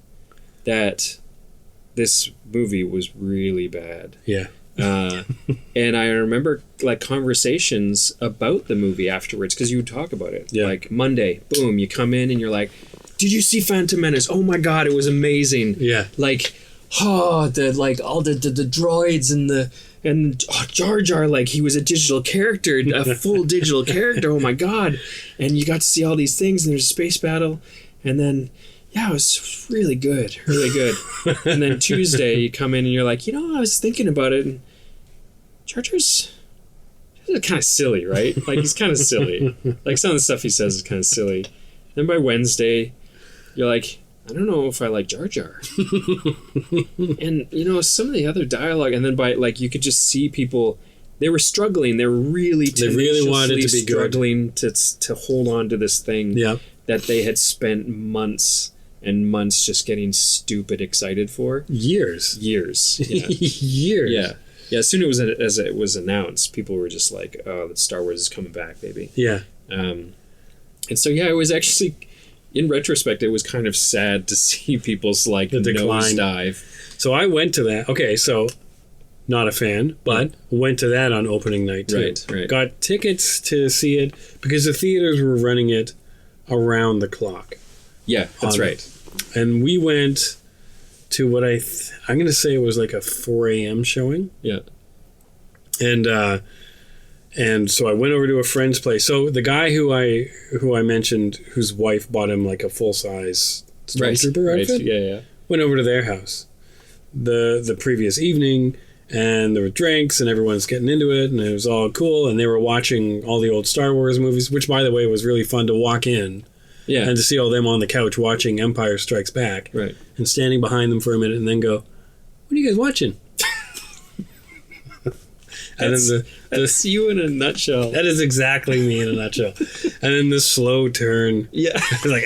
that this movie was really bad. Yeah. And I remember like conversations about the movie afterwards, because you would talk about it. Yeah. Like Monday, boom, you come in and you're like, did you see Phantom Menace? Oh my God, it was amazing. Yeah. Like, all the droids and Jar Jar, like he was a digital character, a full digital character. Oh my God. And you got to see all these things, and there's a space battle. And then, it was really good. And then Tuesday you come in and you're like, I was thinking about it, and Jar Jar's kind of silly, right? Like he's kind of silly. Like some of the stuff he says is kind of silly. Then by Wednesday, you're like, I don't know if I like Jar Jar. And, some of the other dialogue, and then by, like, you could just see people, they were struggling. They really wanted to be struggling to hold on to this thing that they had spent months and months just getting stupid excited for. Years. Yeah. Years. Yeah. Yeah, as soon as it was announced, people were just like, oh, Star Wars is coming back, baby. Yeah. And so, it was actually... In retrospect, it was kind of sad to see people's like nosedive. So I went to that. Okay, so not a fan, but went to that on opening night too. Right. Got tickets to see it because the theaters were running it around the clock. Yeah, that's right. And we went to what I'm going to say it was like a 4 a.m. showing. Yeah. And so I went over to a friend's place. So the guy who I mentioned, whose wife bought him like a full-size Stormtrooper outfit, yeah, went over to their house the previous evening, and there were drinks, and everyone's getting into it, and it was all cool, and they were watching all the old Star Wars movies, which, by the way, was really fun to walk in and to see all them on the couch watching Empire Strikes Back, and standing behind them for a minute, and then go, what are you guys watching? That's you in a nutshell. That is exactly me in a nutshell. And then the slow turn. Yeah. Like,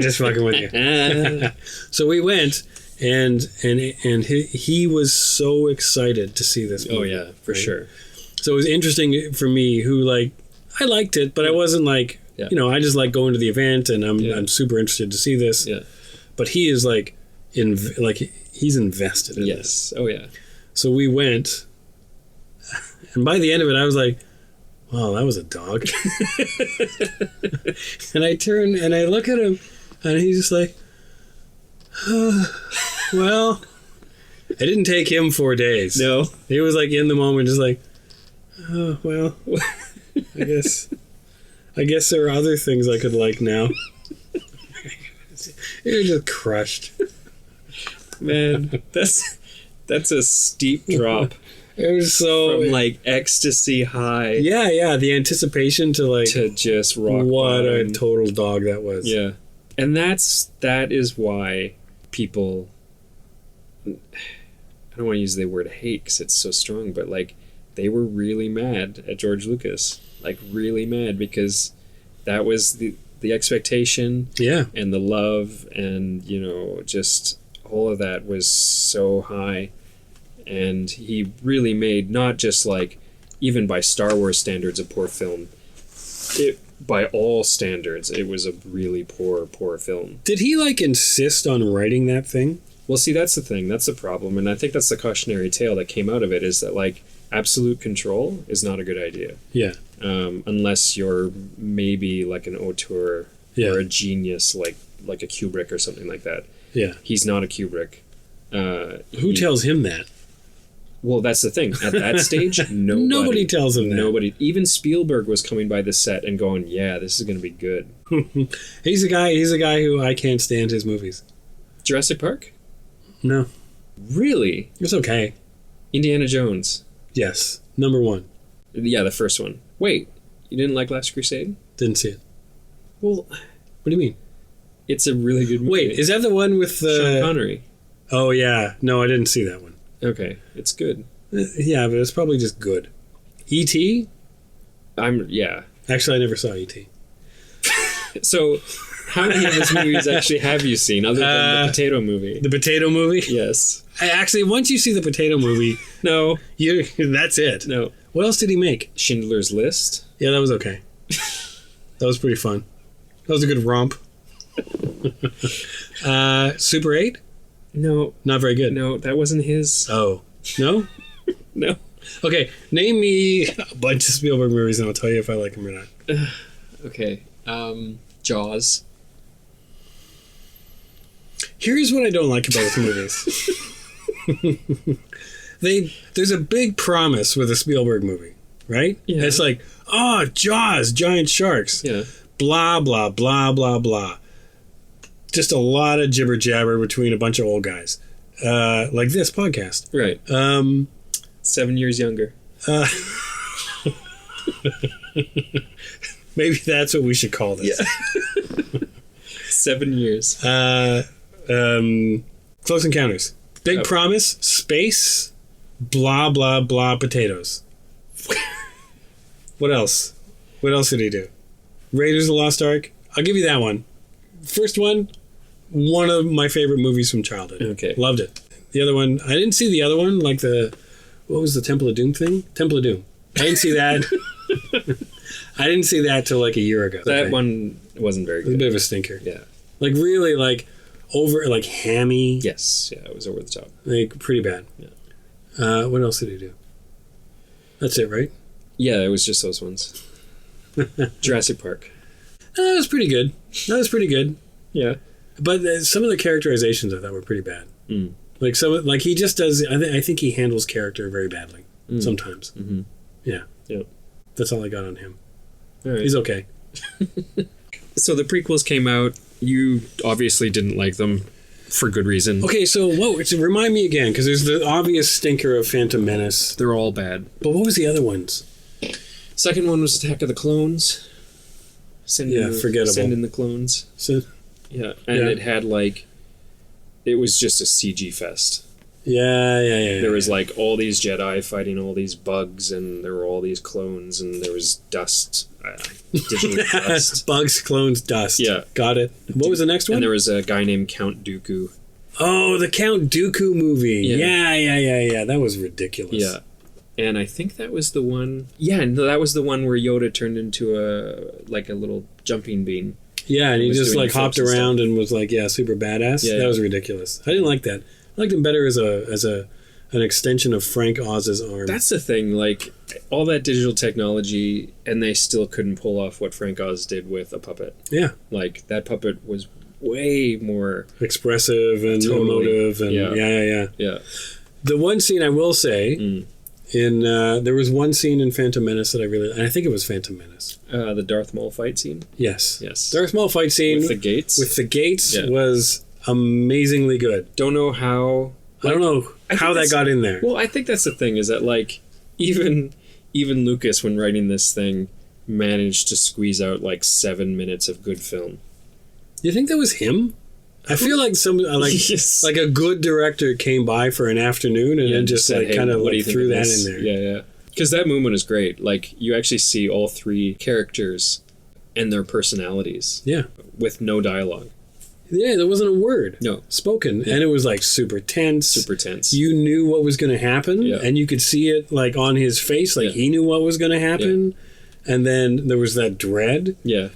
just fucking with you. So we went, and he was so excited to see this movie. Oh, yeah, for sure. So it was interesting for me, who, like, I liked it, but I wasn't like, I just like going to the event, and I'm super interested to see this. Yeah. But he is, like, he's invested in this. Oh, yeah. So we went... And by the end of it, I was like, wow, that was a dog. And I turn and I look at him, and he's just like, well, it didn't take him 4 days. No. He was like in the moment, just like, oh, well, I guess there are other things I could like now. He was just crushed. Man, that's a steep drop. It was so from like ecstasy high. Yeah, the anticipation to just rock what bottom. a total dog that was. Yeah. And that is why people, I don't want to use the word hate because it's so strong, but like they were really mad at George Lucas, like really mad, because that was the expectation, and the love, and just all of that was so high. And he really made, not just like, even by Star Wars standards, a poor film. By all standards, it was a really poor film. Did he insist on writing that thing? Well, see, that's the thing. That's the problem. And I think that's the cautionary tale that came out of it, is that absolute control is not a good idea. Yeah. Unless you're maybe like an auteur or a genius like a Kubrick or something like that. Yeah. He's not a Kubrick. Who tells him that? Well, that's the thing. At that stage, nobody tells him that. Nobody. Even Spielberg was coming by the set and going, "Yeah, this is going to be good." He's a guy who I can't stand his movies. Jurassic Park? No. Really? It's okay. Indiana Jones? Yes. Number 1. Yeah, the first one. Wait, you didn't like Last Crusade? Didn't see it. Well, what do you mean? It's a really good movie. Wait, is that the one with Sean Connery? Oh yeah. No, I didn't see that one. Okay, it's good. Yeah, but it's probably just good. E.T.? Yeah. Actually, I never saw E.T. So, how many of his movies actually have you seen, other than the Potato Movie? The Potato Movie? Yes. Once you see the Potato Movie, no, that's it. No. What else did he make? Schindler's List. Yeah, that was okay. That was pretty fun. That was a good romp. Super 8? No. Not very good. No, that wasn't his. Oh. No? No. Okay, name me a bunch of Spielberg movies and I'll tell you if I like them or not. Okay. Jaws. Here's what I don't like about his movies. There's a big promise with a Spielberg movie, right? Yeah. It's like, Jaws, giant sharks. Yeah. Blah, blah, blah, blah, blah. Just a lot of jibber jabber between a bunch of old guys. Like this podcast. Right. 7 years younger. Maybe that's what we should call this. Yeah. 7 years. Close Encounters. Big Promise, space, blah, blah, blah, potatoes. What else? What else did he do? Raiders of the Lost Ark. I'll give you that one. First one of my favorite movies from childhood. Okay. Loved it. The other one, I didn't see the other one, what was the Temple of Doom thing? Temple of Doom. I didn't see that. I didn't see that till a year ago. That one wasn't very good. It was a bit of a stinker. Yeah. Really, over, hammy. Yes. Yeah, it was over the top. Pretty bad. Yeah. What else did he do? That's it, right? Yeah, it was just those ones. Jurassic Park. That was pretty good. Yeah. But some of the characterizations I thought were pretty bad. Mm. He just does. I think he handles character very badly sometimes. Mm-hmm. Yeah. Yep. That's all I got on him. All right. He's okay. So the prequels came out. You obviously didn't like them for good reason. Okay, so remind me again, because there's the obvious stinker of Phantom Menace. They're all bad. But what was the other ones? Second one was Attack of the Clones. Forgettable. Send in the clones. And it had it was just a CG fest. Yeah. There was all these Jedi fighting all these bugs, and there were all these clones, and there was dust. Digital dust. Bugs, clones, dust. Yeah. Got it. What was the next one? And there was a guy named Count Dooku. Oh, the Count Dooku movie. Yeah. That was ridiculous. Yeah. And I think that was the one... Yeah, no, that was the one where Yoda turned into a little jumping bean. Yeah, and he just hopped around and was super badass. Yeah, that was ridiculous. I didn't like that. I liked him better as an extension of Frank Oz's arm. That's the thing, all that digital technology, and they still couldn't pull off what Frank Oz did with a puppet. Yeah. That puppet was way more... expressive and emotive. And Yeah. The one scene I will say... there was one scene in Phantom Menace that I think it was Phantom Menace. The Darth Maul fight scene? Yes. Yes. Darth Maul fight scene. With the gates? With the gates was amazingly good. Don't know how I don't know how that got in there. Well, I think that's the thing, is that, like, even Lucas, when writing this thing, managed to squeeze out, like, 7 minutes of good film. You think that was him? I feel like Yes. like a good director came by for an afternoon and then just said, like hey, kind of what do like you think threw of that this? in there. Yeah. Because that moment is great. Like, you actually see all three characters and their personalities. Yeah. With no dialogue. Yeah, there wasn't a word spoken. Yeah. And it was like super tense. Super tense. You knew what was going to happen and you could see it like on his face. Like he knew what was going to happen. Yeah. And then there was that dread. Yeah.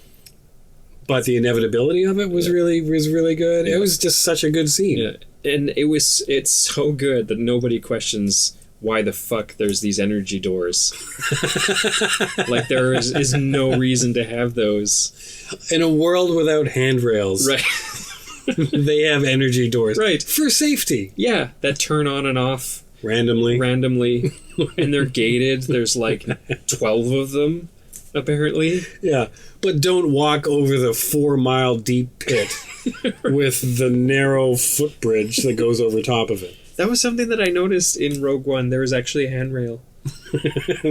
But the inevitability of it was really good. Yeah. It was just such a good scene. Yeah. And it's so good that nobody questions why the fuck there's these energy doors. Like, there is no reason to have those. In a world without handrails. Right. They have energy doors. Right. For safety. Yeah. That turn on and off. Randomly. And they're gated. There's like 12 of them, apparently. Yeah. But don't walk over the 4-mile deep pit with the narrow footbridge that goes over top of it. That was something that I noticed in Rogue One. There was actually a handrail.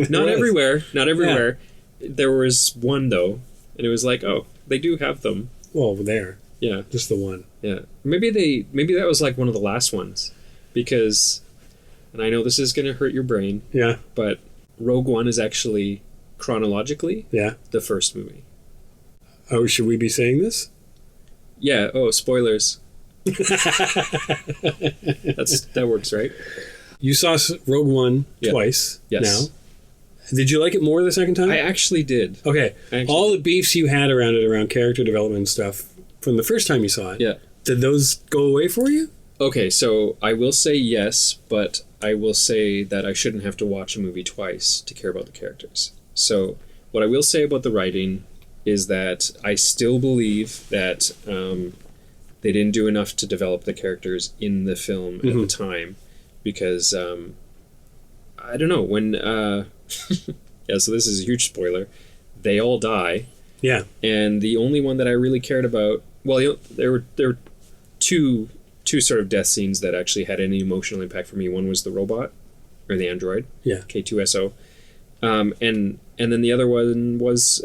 Not everywhere. Yeah. There was one, though. And it was like, oh, they do have them. Well, there. Yeah. Just the one. Yeah. Maybe that was like one of the last ones. Because, and I know this is going to hurt your brain. Yeah. But Rogue One is actually, chronologically, the first movie. Oh, should we be saying this? Yeah. Oh, spoilers. That works, right? You saw Rogue One twice now. Did you like it more the second time? I actually did. Okay. All the beefs you had around character development and stuff from the first time you saw it, did those go away for you? Okay, so I will say yes, but I will say that I shouldn't have to watch a movie twice to care about the characters. So what I will say about the writing is that I still believe that they didn't do enough to develop the characters in the film at the time, because I don't know, when so this is a huge spoiler, they all die, and the only one that I really cared about, well, there were two sort of death scenes that actually had any emotional impact for me. One was the robot, or the android, K2SO, and then the other one was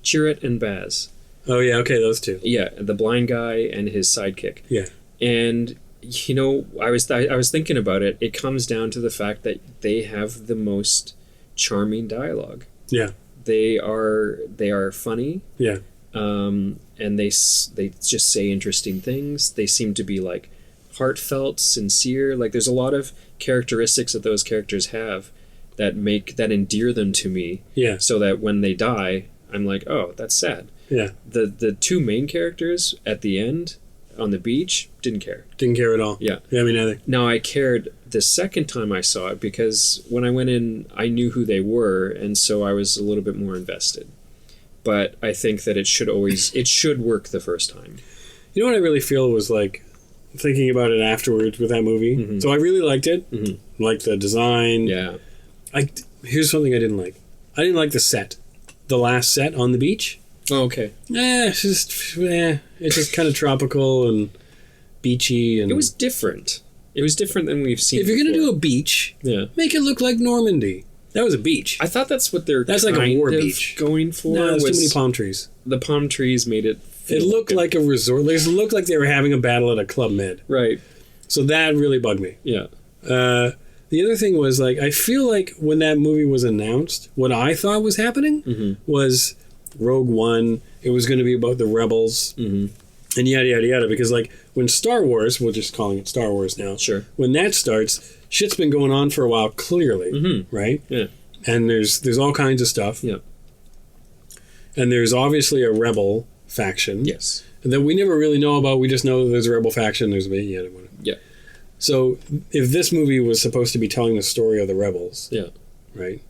Chirrut and Baz. Oh, yeah, okay, those two. Yeah, the blind guy and his sidekick. Yeah. And, you know, I was thinking about it. It comes down to the fact that they have the most charming dialogue. Yeah. They are funny. Yeah. And they just say interesting things. They seem to be, like, heartfelt, sincere. Like, there's a lot of characteristics that those characters have that endear them to me. Yeah. So that when they die, I'm like, oh, that's sad. Yeah. The two main characters at the end on the beach didn't care. Didn't care at all. Yeah. Yeah, me neither. Now, I cared the second time I saw it because when I went in, I knew who they were, and so I was a little bit more invested. But I think that it should work the first time. You know what I really feel was like, thinking about it afterwards with that movie? Mm-hmm. So I really liked it. Mm-hmm. Liked the design. Yeah. Here's something I didn't like. I didn't like the set. The last set on the beach. Oh, okay. It's just kind of tropical and beachy. And it was different. It was different than we've seen. If you're going to do a beach, make it look like Normandy. That was a beach. I thought that's what that's like a war beach going for. No, there's too many palm trees. The palm trees made it. It looked like a resort. It looked like they were having a battle at a Club Med. Right. So that really bugged me. Yeah. The other thing was, like, I feel like when that movie was announced, what I thought was happening was Rogue One. It was going to be about the rebels and yada, yada, yada. Because, like, when Star Wars, we're just calling it Star Wars now. Sure. When that starts, shit's been going on for a while, clearly. Right? Yeah. And there's all kinds of stuff. Yeah. And there's obviously a rebel faction. Yes. And that we never really know about. We just know that there's a rebel faction. There's a yada, whatever. Yeah. So, if this movie was supposed to be telling the story of the rebels, right?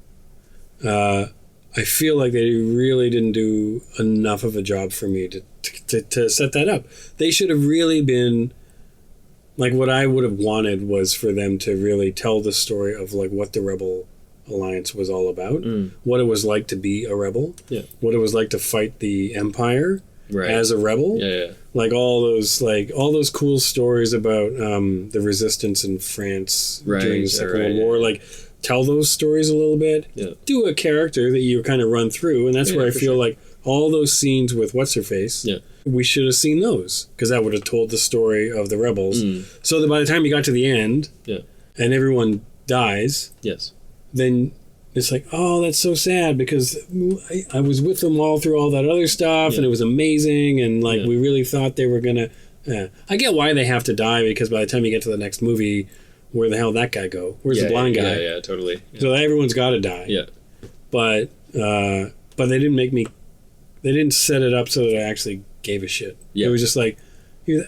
I feel like they really didn't do enough of a job for me to set that up. They should have really been, like, what I would have wanted was for them to really tell the story of, like, what the Rebel Alliance was all about, what it was like to be a rebel, what it was like to fight the Empire, as a rebel. Yeah. Like all those cool stories about the resistance in France during the Second World War. Like, tell those stories a little bit. Yeah. Do a character that you kind of run through, and that's where I feel like all those scenes with what's her face. Yeah. We should have seen those because that would have told the story of the rebels. So that by the time you got to the end, and everyone dies, then it's like, oh, that's so sad because I was with them all through all that other stuff, and it was amazing, and like we really thought they were gonna. I get why they have to die because by the time you get to the next movie, where the hell did that guy go? Where's the blind guy? Yeah, totally. Yeah. So everyone's got to die. Yeah, but they didn't make me. They didn't set it up so that I actually gave a shit. It was just like,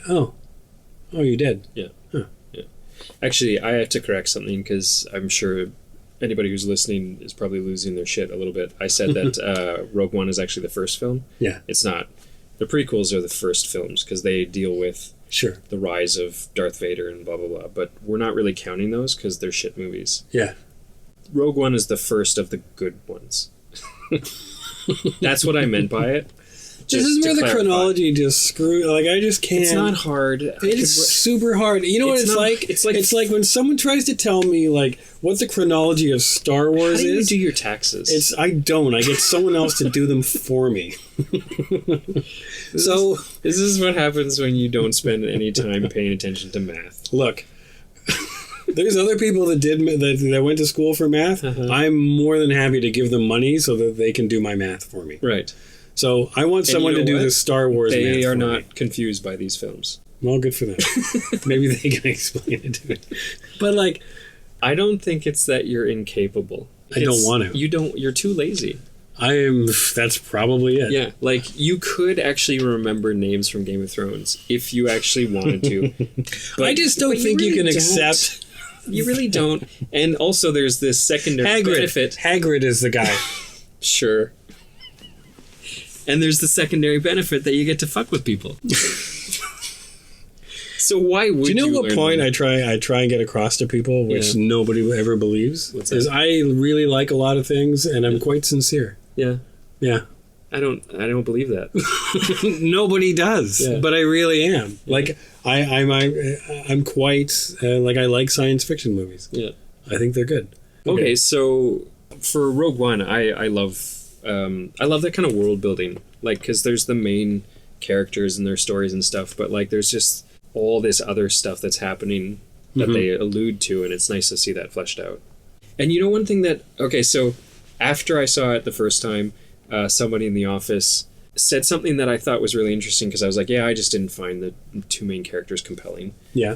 oh, you're dead. Yeah. Huh. Yeah. Actually, I have to correct something because I'm sure anybody who's listening is probably losing their shit a little bit. I said that Rogue One is actually the first film. Yeah. It's not. The prequels are the first films because they deal with the rise of Darth Vader and blah, blah, blah. But we're not really counting those because they're shit movies. Yeah. Rogue One is the first of the good ones. That's what I meant by it. This is where the chronology just screw. Like, I just can't. It's not hard. It's super hard. You know what it's like? It's like when someone tries to tell me like what the chronology of Star Wars How do you is. do your taxes? I don't. I get someone else to do them for me. This is what happens when you don't spend any time paying attention to math. Look. There's other people that went to school for math. I'm more than happy to give them money so that they can do my math for me. Right. So I want someone to do the Star Wars math. They are not confused by these films. Well, good for them. Maybe they can explain it to me. But like, I don't think it's that you're incapable. I don't want to. You're too lazy. That's probably it. Yeah, like you could actually remember names from Game of Thrones if you actually wanted to. But I just don't think you can accept. You really don't. And also there's this secondary benefit. Hagrid is the guy. Sure. And there's the secondary benefit that you get to fuck with people. So why would you? Do you know what point I try and get across to people, which nobody ever believes? What's that? Is I really like a lot of things, and I'm quite sincere. Yeah. Yeah. I don't believe that. Nobody does, but I really am. Like I'm quite like I like science fiction movies. Yeah, I think they're good. Okay, so for Rogue One, I love that kind of world building, like because there's the main characters and their stories and stuff, but like there's just all this other stuff that's happening that they allude to, and it's nice to see that fleshed out. And you know, one thing that so after I saw it the first time. Somebody in the office said something that I thought was really interesting because I was like, I just didn't find the two main characters compelling. Yeah.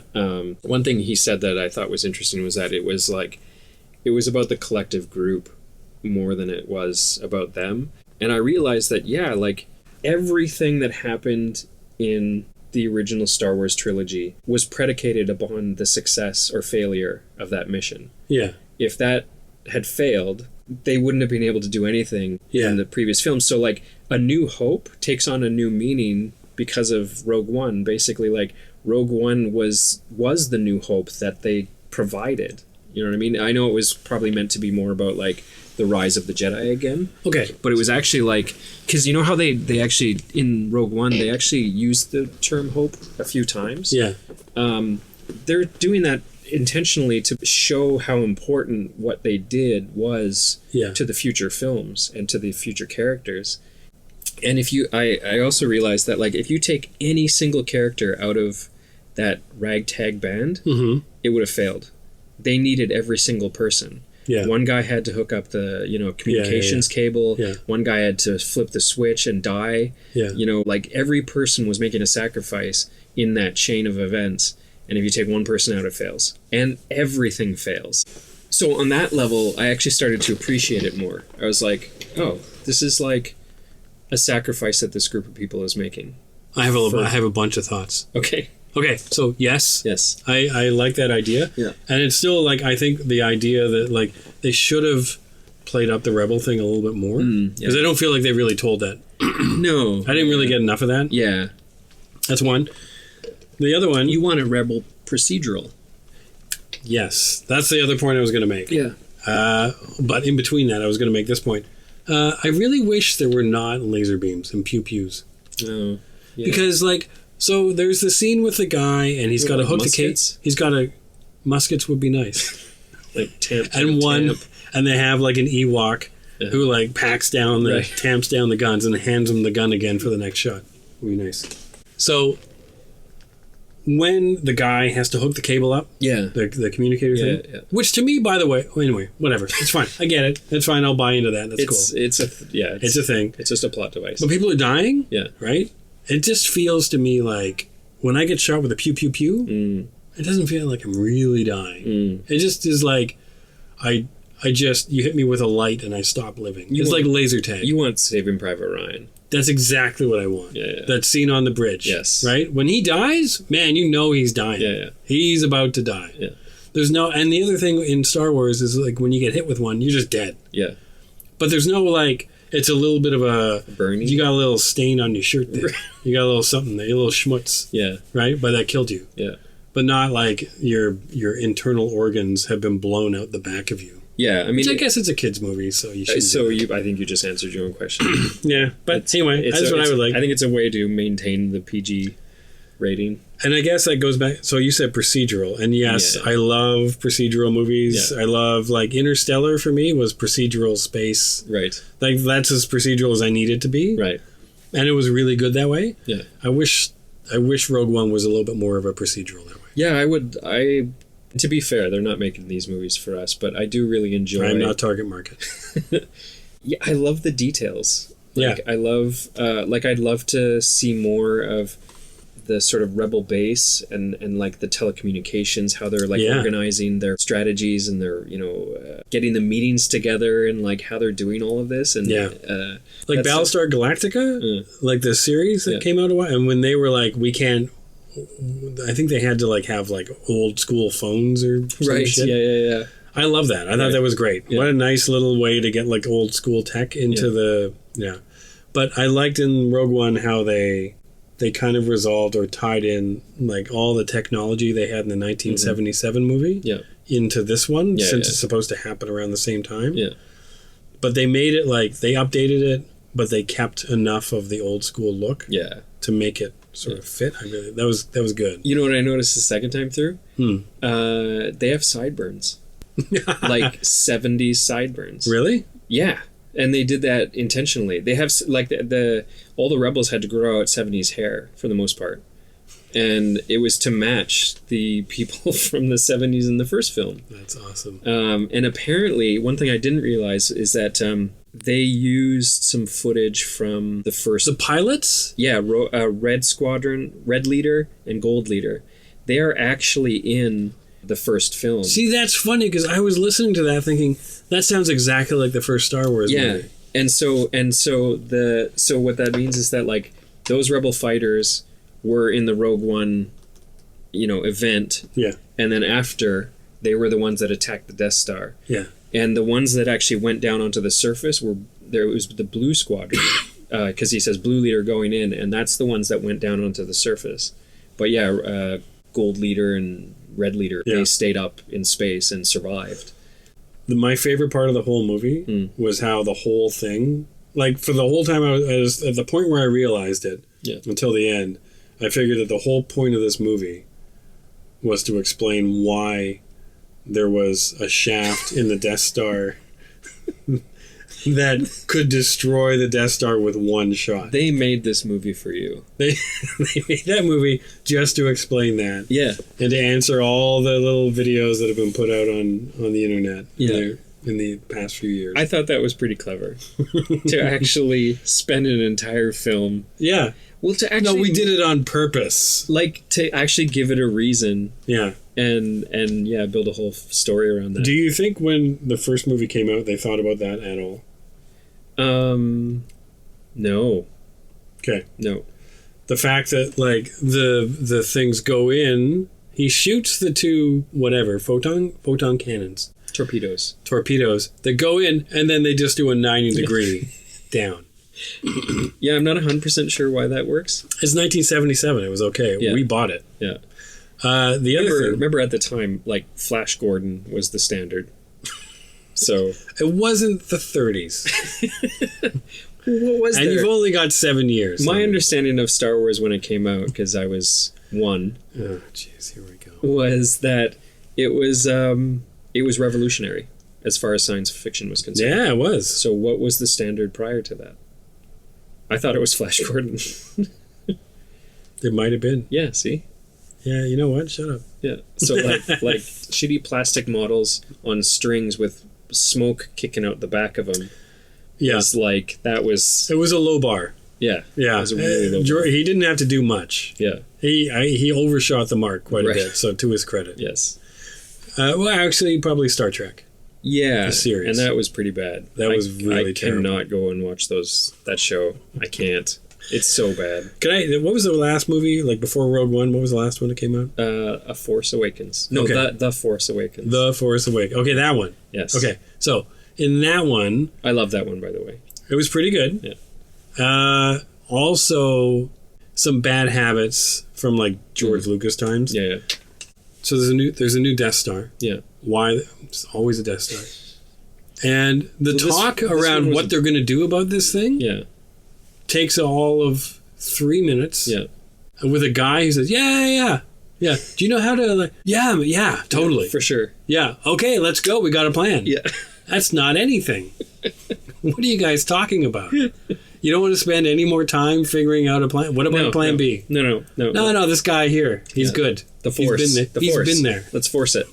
One thing he said that I thought was interesting was that it was about the collective group more than it was about them. And I realized that, like everything that happened in the original Star Wars trilogy was predicated upon the success or failure of that mission. Yeah. If that had failed, they wouldn't have been able to do anything in the previous films. So like A New Hope takes on a new meaning because of Rogue One. Basically, like Rogue One was the new hope that they provided. You know what I mean? I know it was probably meant to be more about like the rise of the Jedi again. Okay. But it was actually like, because you know how they actually, in Rogue One, they actually used the term hope a few times? Yeah. They're doing that intentionally to show how important what they did was to the future films and to the future characters. And I also realized that like if you take any single character out of that ragtag band, it would have failed. They needed every single person. Yeah. One guy had to hook up the communications cable. Yeah. One guy had to flip the switch and die. Yeah. Like every person was making a sacrifice in that chain of events. And if you take one person out, it fails. And everything fails. So on that level, I actually started to appreciate it more. I was like, oh, this is like a sacrifice that this group of people is making. I have a bunch of thoughts. Okay. So yes. I like that idea. Yeah. And it's still like, I think the idea that like they should have played up the rebel thing a little bit more. Because I don't feel like they really told that. No. I didn't really get enough of that. Yeah. That's one. The other one... You want a rebel procedural. Yes. That's the other point I was going to make. Yeah. But in between that, I was going to make this point. I really wish there were not laser beams and pew-pews. Oh, yeah. Because, like, so there's the scene with the guy, and he's got to hook the case. He's got to... Muskets would be nice. Like tamp. And they have, like, an Ewok who, like, tamps down the guns and hands him the gun again for the next shot. Would be nice. So... when the guy has to hook the cable up, the communicator thing, which to me, by the way, anyway, whatever, it's fine. I get it. It's fine. I'll buy into that. That's cool. It's a thing. It's just a plot device. But people are dying. Yeah. Right. It just feels to me like when I get shot with a pew pew pew, it doesn't feel like I'm really dying. It just is like I just you hit me with a light and I stop living. It's like laser tag. You want Saving Private Ryan. That's exactly what I want. Yeah. That scene on the bridge. Yes. Right? When he dies, man, you know he's dying. Yeah. He's about to die. Yeah. There's no... And the other thing in Star Wars is, like, when you get hit with one, you're just dead. Yeah. But there's no, like... It's a little bit of a... burning? You got a little stain on your shirt there. You got a little something there. A little schmutz. Yeah. Right? But that killed you. Yeah. But not like your internal organs have been blown out the back of you. Yeah, I mean... Which I guess it's a kid's movie, so you should... I think you just answered your own question. Yeah, but anyway, that's what I would like. I think it's a way to maintain the PG rating. And I guess that goes back... So you said procedural, and yes, I love procedural movies. Yeah. I love, like, Interstellar for me was procedural space. Right. Like, that's as procedural as I need it to be. Right. And it was really good that way. Yeah. I wish Rogue One was a little bit more of a procedural that way. Yeah, to be fair, they're not making these movies for us, but I do really enjoy... I'm not target market. Yeah, I love the details. Like, I love... I'd love to see more of the sort of rebel base and like the telecommunications, how they're organizing their strategies and their, getting the meetings together and like how they're doing all of this. And like Battlestar Galactica, like the series that came out a while, and when they were like, we can't... I think they had to like have like old school phones or some shit. Yeah. I love that. I thought that was great. Yeah. What a nice little way to get like old school tech into the But I liked in Rogue One how they kind of resolved or tied in like all the technology they had in the 1977 movie into this one since it's supposed to happen around the same time. Yeah. But they made it like they updated it, but they kept enough of the old school look to make it sort of fit. That was good. You know what I noticed the second time through? They have sideburns. Like 70s sideburns. Really? Yeah. And they did that intentionally. They have like all the rebels had to grow out 70s hair for the most part. And it was to match the people from the 70s in the first film. That's awesome. And apparently, one thing I didn't realize is that they used some footage from the first... The pilots? Yeah, Red Squadron, Red Leader, and Gold Leader. They are actually in the first film. See, that's funny, because I was listening to that thinking, that sounds exactly like the first Star Wars movie. And so what that means is that, like, those Rebel fighters were in the Rogue One, event. Yeah. And then after, they were the ones that attacked the Death Star. Yeah. And the ones that actually went down onto the surface was the Blue Squadron, because he says Blue Leader going in, and that's the ones that went down onto the surface. But Gold Leader and Red Leader, they stayed up in space and survived. My favorite part of the whole movie was how the whole thing, like for the whole time I was at the point where I realized it, until the end, I figured that the whole point of this movie was to explain why there was a shaft in the Death Star that could destroy the Death Star with one shot. They made this movie for you. They made that movie just to explain that. Yeah. And to answer all the little videos that have been put out on the internet in the past few years. I thought that was pretty clever. To actually spend an entire film. Yeah. Well, to actually... No, we did it on purpose. Like, to actually give it a reason. Yeah. And build a whole story around that. Do you think when the first movie came out, they thought about that at all? No. Okay. No. The fact that, like, the things go in, he shoots the two, photon cannons. Torpedoes that go in, and then they just do a 90-degree down. Yeah, I'm not 100% sure why that works. It's 1977. It was okay. Yeah. We bought it. Yeah. Remember at the time, like, Flash Gordon was the standard. So it wasn't the 30s. What was and there? you've only got 7 years. My understanding of Star Wars when it came out, because I was 1. Oh, jeez, here we go. Was that it was revolutionary as far as science fiction was concerned. Yeah, it was. So what was the standard prior to that? I thought it was Flash Gordon. It might have been. Yeah, see? Yeah, you know what? Shut up. Yeah. So like shitty plastic models on strings with smoke kicking out the back of them. Yeah. Was like, that was... It was a low bar. Yeah. Yeah. It was a really low bar. He didn't have to do much. Yeah. He overshot the mark quite a bit, so to his credit. Yes. Well, actually, probably Star Trek. Yeah. The series. And that was pretty bad. That was really terrible. I cannot go and watch that show. I can't. It's so bad. What was the last movie, like before Rogue One? What was the last one that came out? A Force Awakens. No, okay. The Force Awakens. The Force Awakens. Okay, that one. Yes. Okay, so in that one... I love that one, by the way. It was pretty good. Yeah. Also, some bad habits from like George Lucas times. Yeah. So there's a new Death Star. Yeah. Why? It's always a Death Star. And the So talk around what they're going to do about this thing takes all of 3 minutes. Yeah. With a guy who says, yeah. Do you know how to, like, yeah, totally. Yeah, for sure. Yeah. Okay, let's go. We got a plan. Yeah. That's not anything. What are you guys talking about? You don't want to spend any more time figuring out a plan? What about plan B? No. No, this guy here. He's good. The Force. He's been there. Let's force it.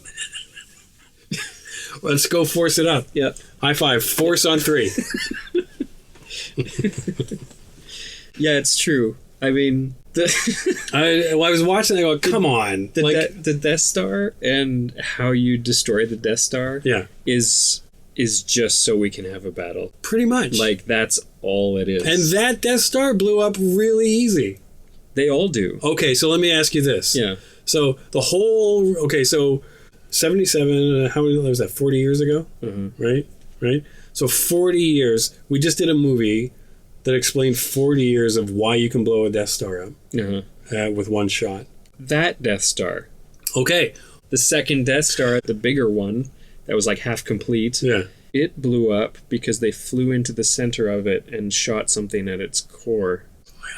Let's go force it up. Yeah. High five. Force on 3. Yeah, it's true. I mean... I was watching and I go, come on. The Death Star and how you destroy the Death Star is just so we can have a battle. Pretty much. Like, that's all it is. And that Death Star blew up really easy. They all do. Okay, so let me ask you this. Yeah. So the whole... Okay, so 77, how many was that, 40 years ago? Mm-hmm. Right? So 40 years. We just did a movie that explained 40 years of why you can blow a Death Star up with one shot. That Death Star. Okay. The second Death Star, the bigger one, that was like half complete. Yeah. It blew up because they flew into the center of it and shot something at its core.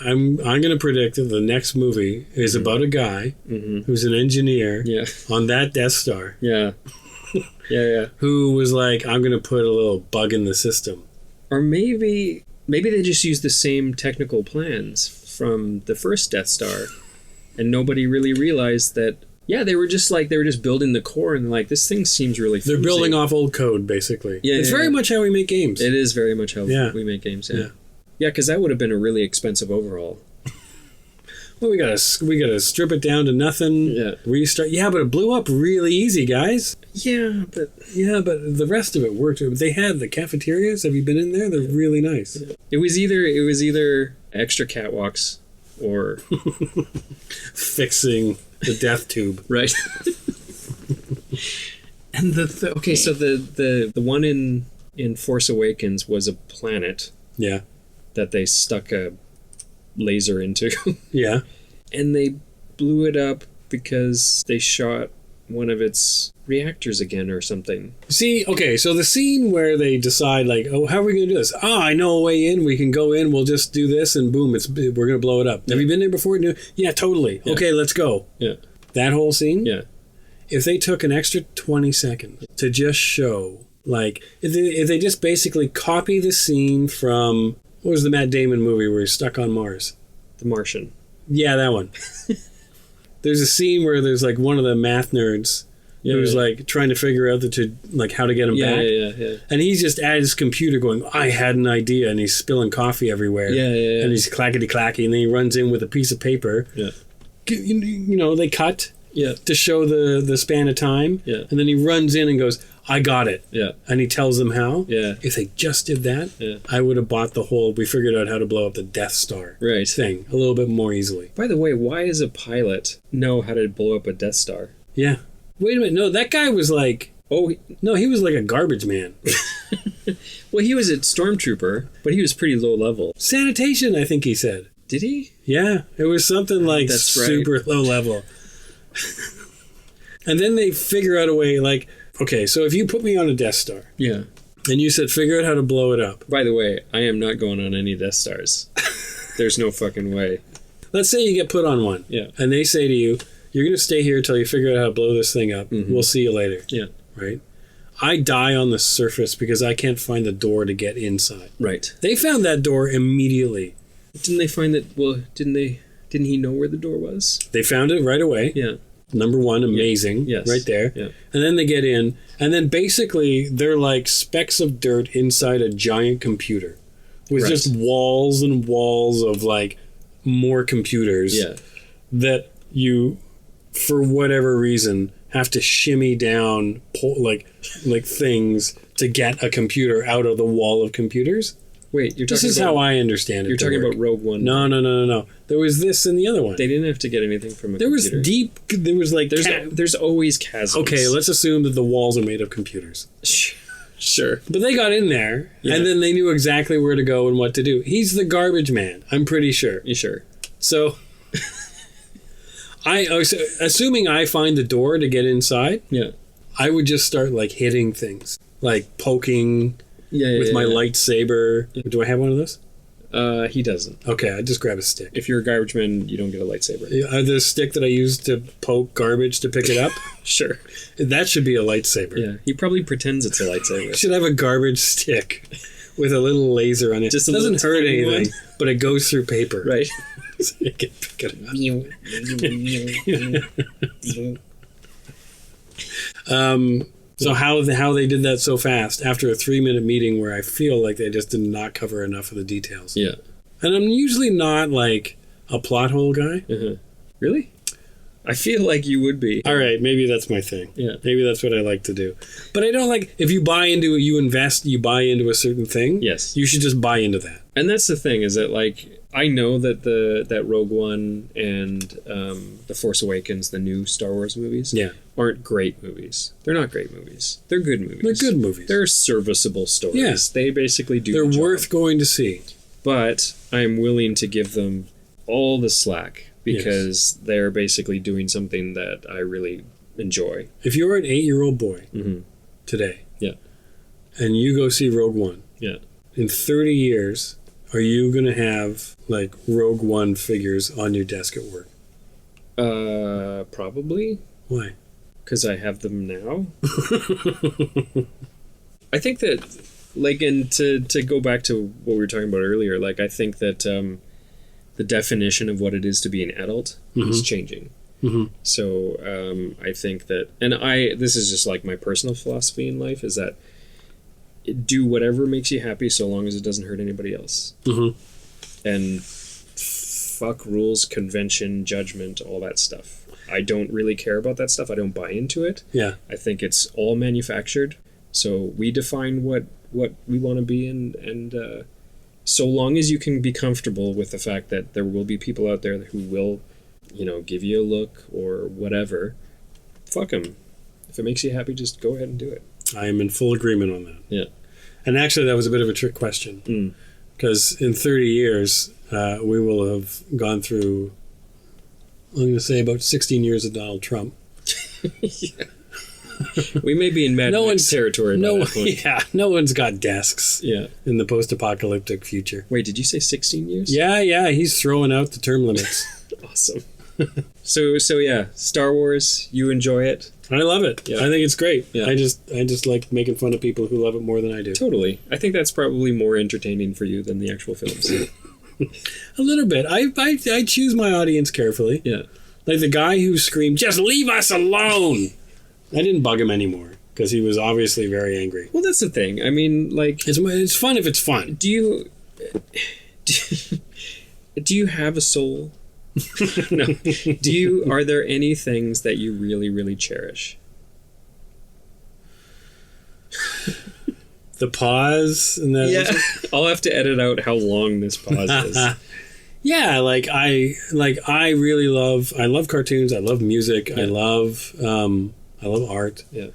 I'm going to predict that the next movie is about a guy who's an engineer on that Death Star. Yeah. Yeah. Who was like, I'm going to put a little bug in the system. Or maybe they just used the same technical plans from the first Death Star, and nobody really realized that. Yeah, they were just building the core, and like, this thing seems really flimsy. They're building off old code, basically. Yeah, it's very much how we make games. It is very much how we make games. Yeah, because that would have been a really expensive overhaul. Well, we gotta strip it down to nothing. Yeah, restart. Yeah, but it blew up really easy, guys. Yeah, but the rest of it worked. They had the cafeterias. Have you been in there? They're really nice. It was either extra catwalks or fixing the death tube. Right. And so the one in Force Awakens was a planet. Yeah. That they stuck a laser into. Yeah. And they blew it up because they shot one of its reactors again or something. See, okay, so the scene where they decide, like, oh, how are we going to do this? Oh, I know a way in. We can go in. We'll just do this, and boom, we're going to blow it up. Have you been there before? Yeah, totally. Yeah. Okay, let's go. Yeah. That whole scene? Yeah. If they took an extra 20 seconds to just show, like, if they just basically copy the scene from, what was the Matt Damon movie where he's stuck on Mars? The Martian. Yeah, that one. There's a scene where there's, like, one of the math nerds who's like trying to figure out how to get him back. Yeah. And he's just at his computer going, I had an idea, and he's spilling coffee everywhere. Yeah. And he's clackety-clacky, and then he runs in with a piece of paper. Yeah. You know, they cut to show the span of time. Yeah. And then he runs in and goes, I got it. Yeah. And he tells them how. Yeah. If they just did that, I would have bought we figured out how to blow up the Death Star thing a little bit more easily. By the way, why does a pilot know how to blow up a Death Star? Yeah. Wait a minute. No, that guy was like... Oh, no, he was like a garbage man. Well, he was a stormtrooper, but he was pretty low level. Sanitation, I think he said. Did he? Yeah. It was something like That's super low level. And then they figure out a way, like, Okay, so if you put me on a Death Star. Yeah. And you said, figure out how to blow it up. By the way, I am not going on any Death Stars. There's no fucking way. Let's say you get put on one. Yeah. And they say to you, you're going to stay here until you figure out how to blow this thing up. Mm-hmm. We'll see you later. Yeah. Right? I die on the surface because I can't find the door to get inside. Right. They found that door immediately. Didn't they find that, didn't he know where the door was? They found it right away. Yeah. Number one, amazing. Yes. Right there. Yeah. And then they get in, and then basically they're like specks of dirt inside a giant computer with just walls and walls of like more computers that you, for whatever reason, have to shimmy down like things to get a computer out of the wall of computers. Wait, you're talking This is how I understand it. You're talking about Rogue One. No. There was this in the other one. They didn't have to get anything from a there computer. There was like... There's always chasms. Okay, let's assume that the walls are made of computers. Sure. But they got in there, and then they knew exactly where to go and what to do. He's the garbage man, I'm pretty sure. You sure? So... assuming I find the door to get inside, I would just start like hitting things. Like poking... with my lightsaber. Do I have one of those? He doesn't. Okay, I just grab a stick. If you're a garbage man, you don't get a lightsaber. The stick that I use to poke garbage to pick it up? Sure. That should be a lightsaber. Yeah, he probably pretends it's a lightsaber. Should have a garbage stick with a little laser on it. Just doesn't hurt anything, but it goes through paper. Right. So you can pick it up. So how they did that so fast after a 3-minute meeting where I feel like they just did not cover enough of the details. Yeah. And I'm usually not like a plot hole guy. Uh-huh. Really? I feel like you would be. All right, maybe that's my thing. Yeah. Maybe that's what I like to do. But I don't like, if you buy into it, you invest, you buy into a certain thing. Yes. You should just buy into that. And that's the thing, is that like, I know that that Rogue One and The Force Awakens, the new Star Wars movies, aren't great movies. They're not great movies. They're good movies. They're good movies. They're serviceable stories. Yeah. They basically do They're the job. worth going to see. But I'm willing to give them all the slack because they're basically doing something that I really enjoy. If you're an 8-year-old boy today, and you go see Rogue One, in 30 years, are you going to have like Rogue One figures on your desk at work? Probably. Why? Because I have them now. I think that, like, and to go back to what we were talking about earlier, like, I think that the definition of what it is to be an adult is changing. Mm-hmm. So I think that, and this is just like my personal philosophy in life, is that do whatever makes you happy so long as it doesn't hurt anybody else. Mm-hmm. And fuck rules, convention, judgment, all that stuff. I don't really care about that stuff. I don't buy into it. Yeah. I think it's all manufactured. So we define what we want to be, and so long as you can be comfortable with the fact that there will be people out there who will, give you a look or whatever, fuck them. If it makes you happy, just go ahead and do it. I am in full agreement on that. Yeah. And actually, that was a bit of a trick question. Because in 30 years, we will have gone through, I'm going to say, about 16 years of Donald Trump. We may be in Mad Max territory by that point. Yeah, no one's got desks in the post-apocalyptic future. Wait, did you say 16 years? Yeah, he's throwing out the term limits. Awesome. So yeah, Star Wars, you enjoy it? I love it. Yeah. I think it's great. Yeah. I just like making fun of people who love it more than I do. Totally. I think that's probably more entertaining for you than the actual films. A little bit. I choose my audience carefully. Yeah. Like the guy who screamed, "Just leave us alone!" I didn't bug him anymore because he was obviously very angry. Well, that's the thing. I mean, like, it's fun if it's fun. Do you have a soul? No. Are there any things that you really, really cherish? The pause and that. Yeah, I'll have to edit out how long this pause is. Yeah, I really love cartoons. I love music. Yeah. I love art. Yeah.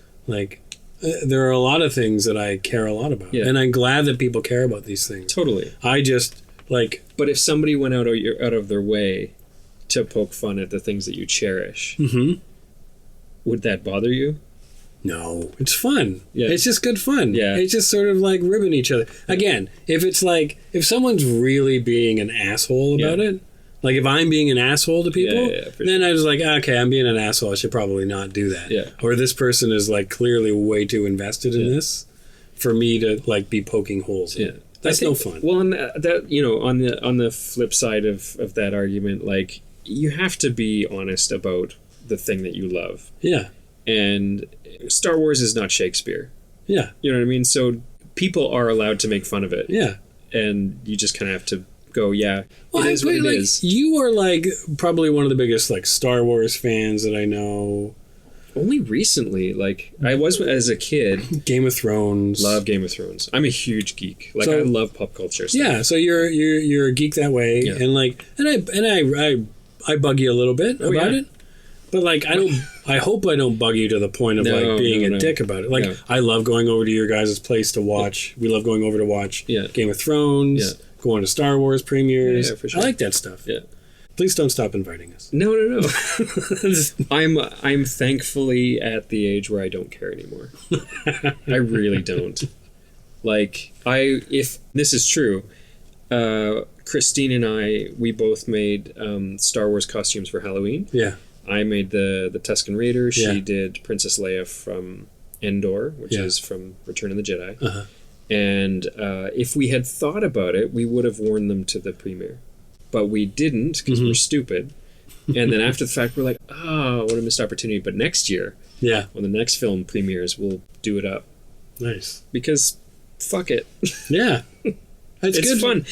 There are a lot of things that I care a lot about. Yeah. And I'm glad that people care about these things. Totally. I just but if somebody went out of their way to poke fun at the things that you cherish, would that bother you? No, it's fun. Yeah. It's just good fun. Yeah. It's just sort of like ribbing each other. Again, if it's like, if someone's really being an asshole about it, like if I'm being an asshole to people, then I was like, okay, I'm being an asshole. I should probably not do that. Yeah. Or this person is like clearly way too invested in this for me to like be poking holes in it. That's no fun. Well, on that, you know, on the flip side of that argument, like, you have to be honest about the thing that you love. Yeah. And Star Wars is not Shakespeare. Yeah. You know what I mean? So people are allowed to make fun of it. Yeah. And you just kind of have to go, well, it is what it is. You are like probably one of the biggest like Star Wars fans that I know. Only recently, like I was as a kid. Game of Thrones. Love Game of Thrones. I'm a huge geek. Like, I love pop culture stuff. Yeah, so you're a geek that way, and like, and I bug you a little bit about it, but like I hope I don't bug you to the point of like being a dick about it. Like, I love going over to your guys' place to watch. We love going over to watch Game of Thrones. Going to Star Wars premieres. For sure. I like that stuff. Yeah. Please don't stop inviting us. No. I'm thankfully at the age where I don't care anymore. I really don't. Like, if this is true, Christine and we both made Star Wars costumes for Halloween. Yeah. I made the Tusken Raider. She did Princess Leia from Endor, which is from Return of the Jedi. Uh-huh. And if we had thought about it, we would have worn them to the premiere. But we didn't, because we're stupid. And then after the fact, we're like, oh, what a missed opportunity. But next year, when the next film premieres, we'll do it up. Nice. Because fuck it. Yeah. It's good. Fun.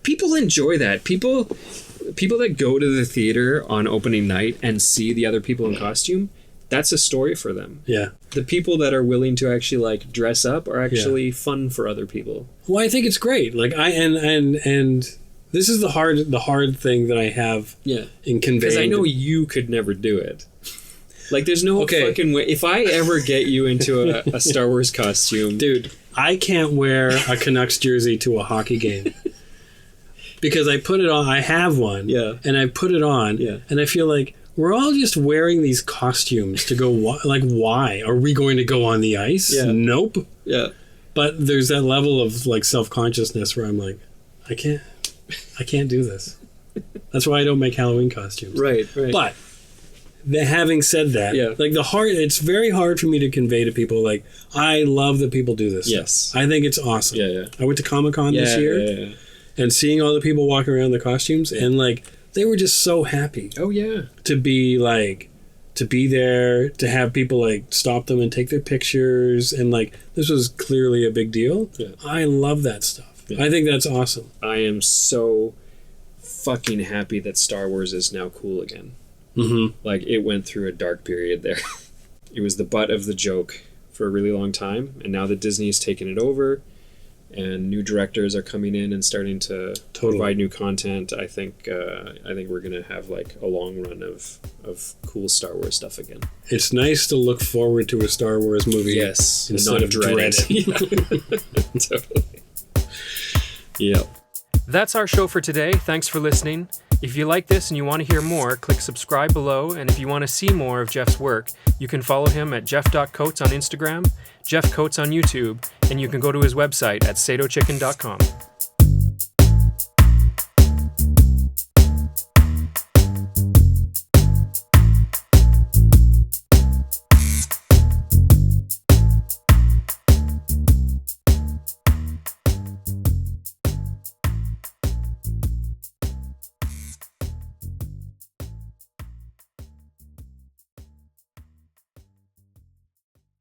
People enjoy that. People that go to the theater on opening night and see the other people in costume, that's a story for them. Yeah. The people that are willing to actually like dress up are actually fun for other people. Well, I think it's great. Like and this is the hard thing that I have in conveying. Because I know you could never do it. Like, there's no fucking way. If I ever get you into a Star Wars costume... Dude, I can't wear a Canucks jersey to a hockey game. Because I put it on... I have one. Yeah. And I put it on. Yeah. And I feel like we're all just wearing these costumes to go... Like, why? Are we going to go on the ice? Yeah. Nope. Yeah. But there's that level of, like, self-consciousness where I'm like, I can't do this. That's why I don't make Halloween costumes. Right. But having said that, like it's very hard for me to convey to people. Like, I love that people do this. Yes, I think it's awesome. Yeah. I went to Comic-Con this year, and seeing all the people walking around in the costumes, and like they were just so happy. Oh yeah, to be there, to have people like stop them and take their pictures, and like this was clearly a big deal. Yeah. I love that stuff. Yeah. I think that's awesome. I am so fucking happy that Star Wars is now cool again. Mm-hmm. Like, it went through a dark period there. It was the butt of the joke for a really long time, and now that Disney has taken it over, and new directors are coming in and starting to provide new content, I think we're gonna have like a long run of cool Star Wars stuff again. It's nice to look forward to a Star Wars movie, yes, instead of dread it. Totally. Yep. That's our show for today. Thanks for listening. If you like this and you want to hear more, click subscribe below. And if you want to see more of Geoff's work, you can follow him at jeff.coates on Instagram, Geoff Coates on YouTube, and you can go to his website at satochicken.com.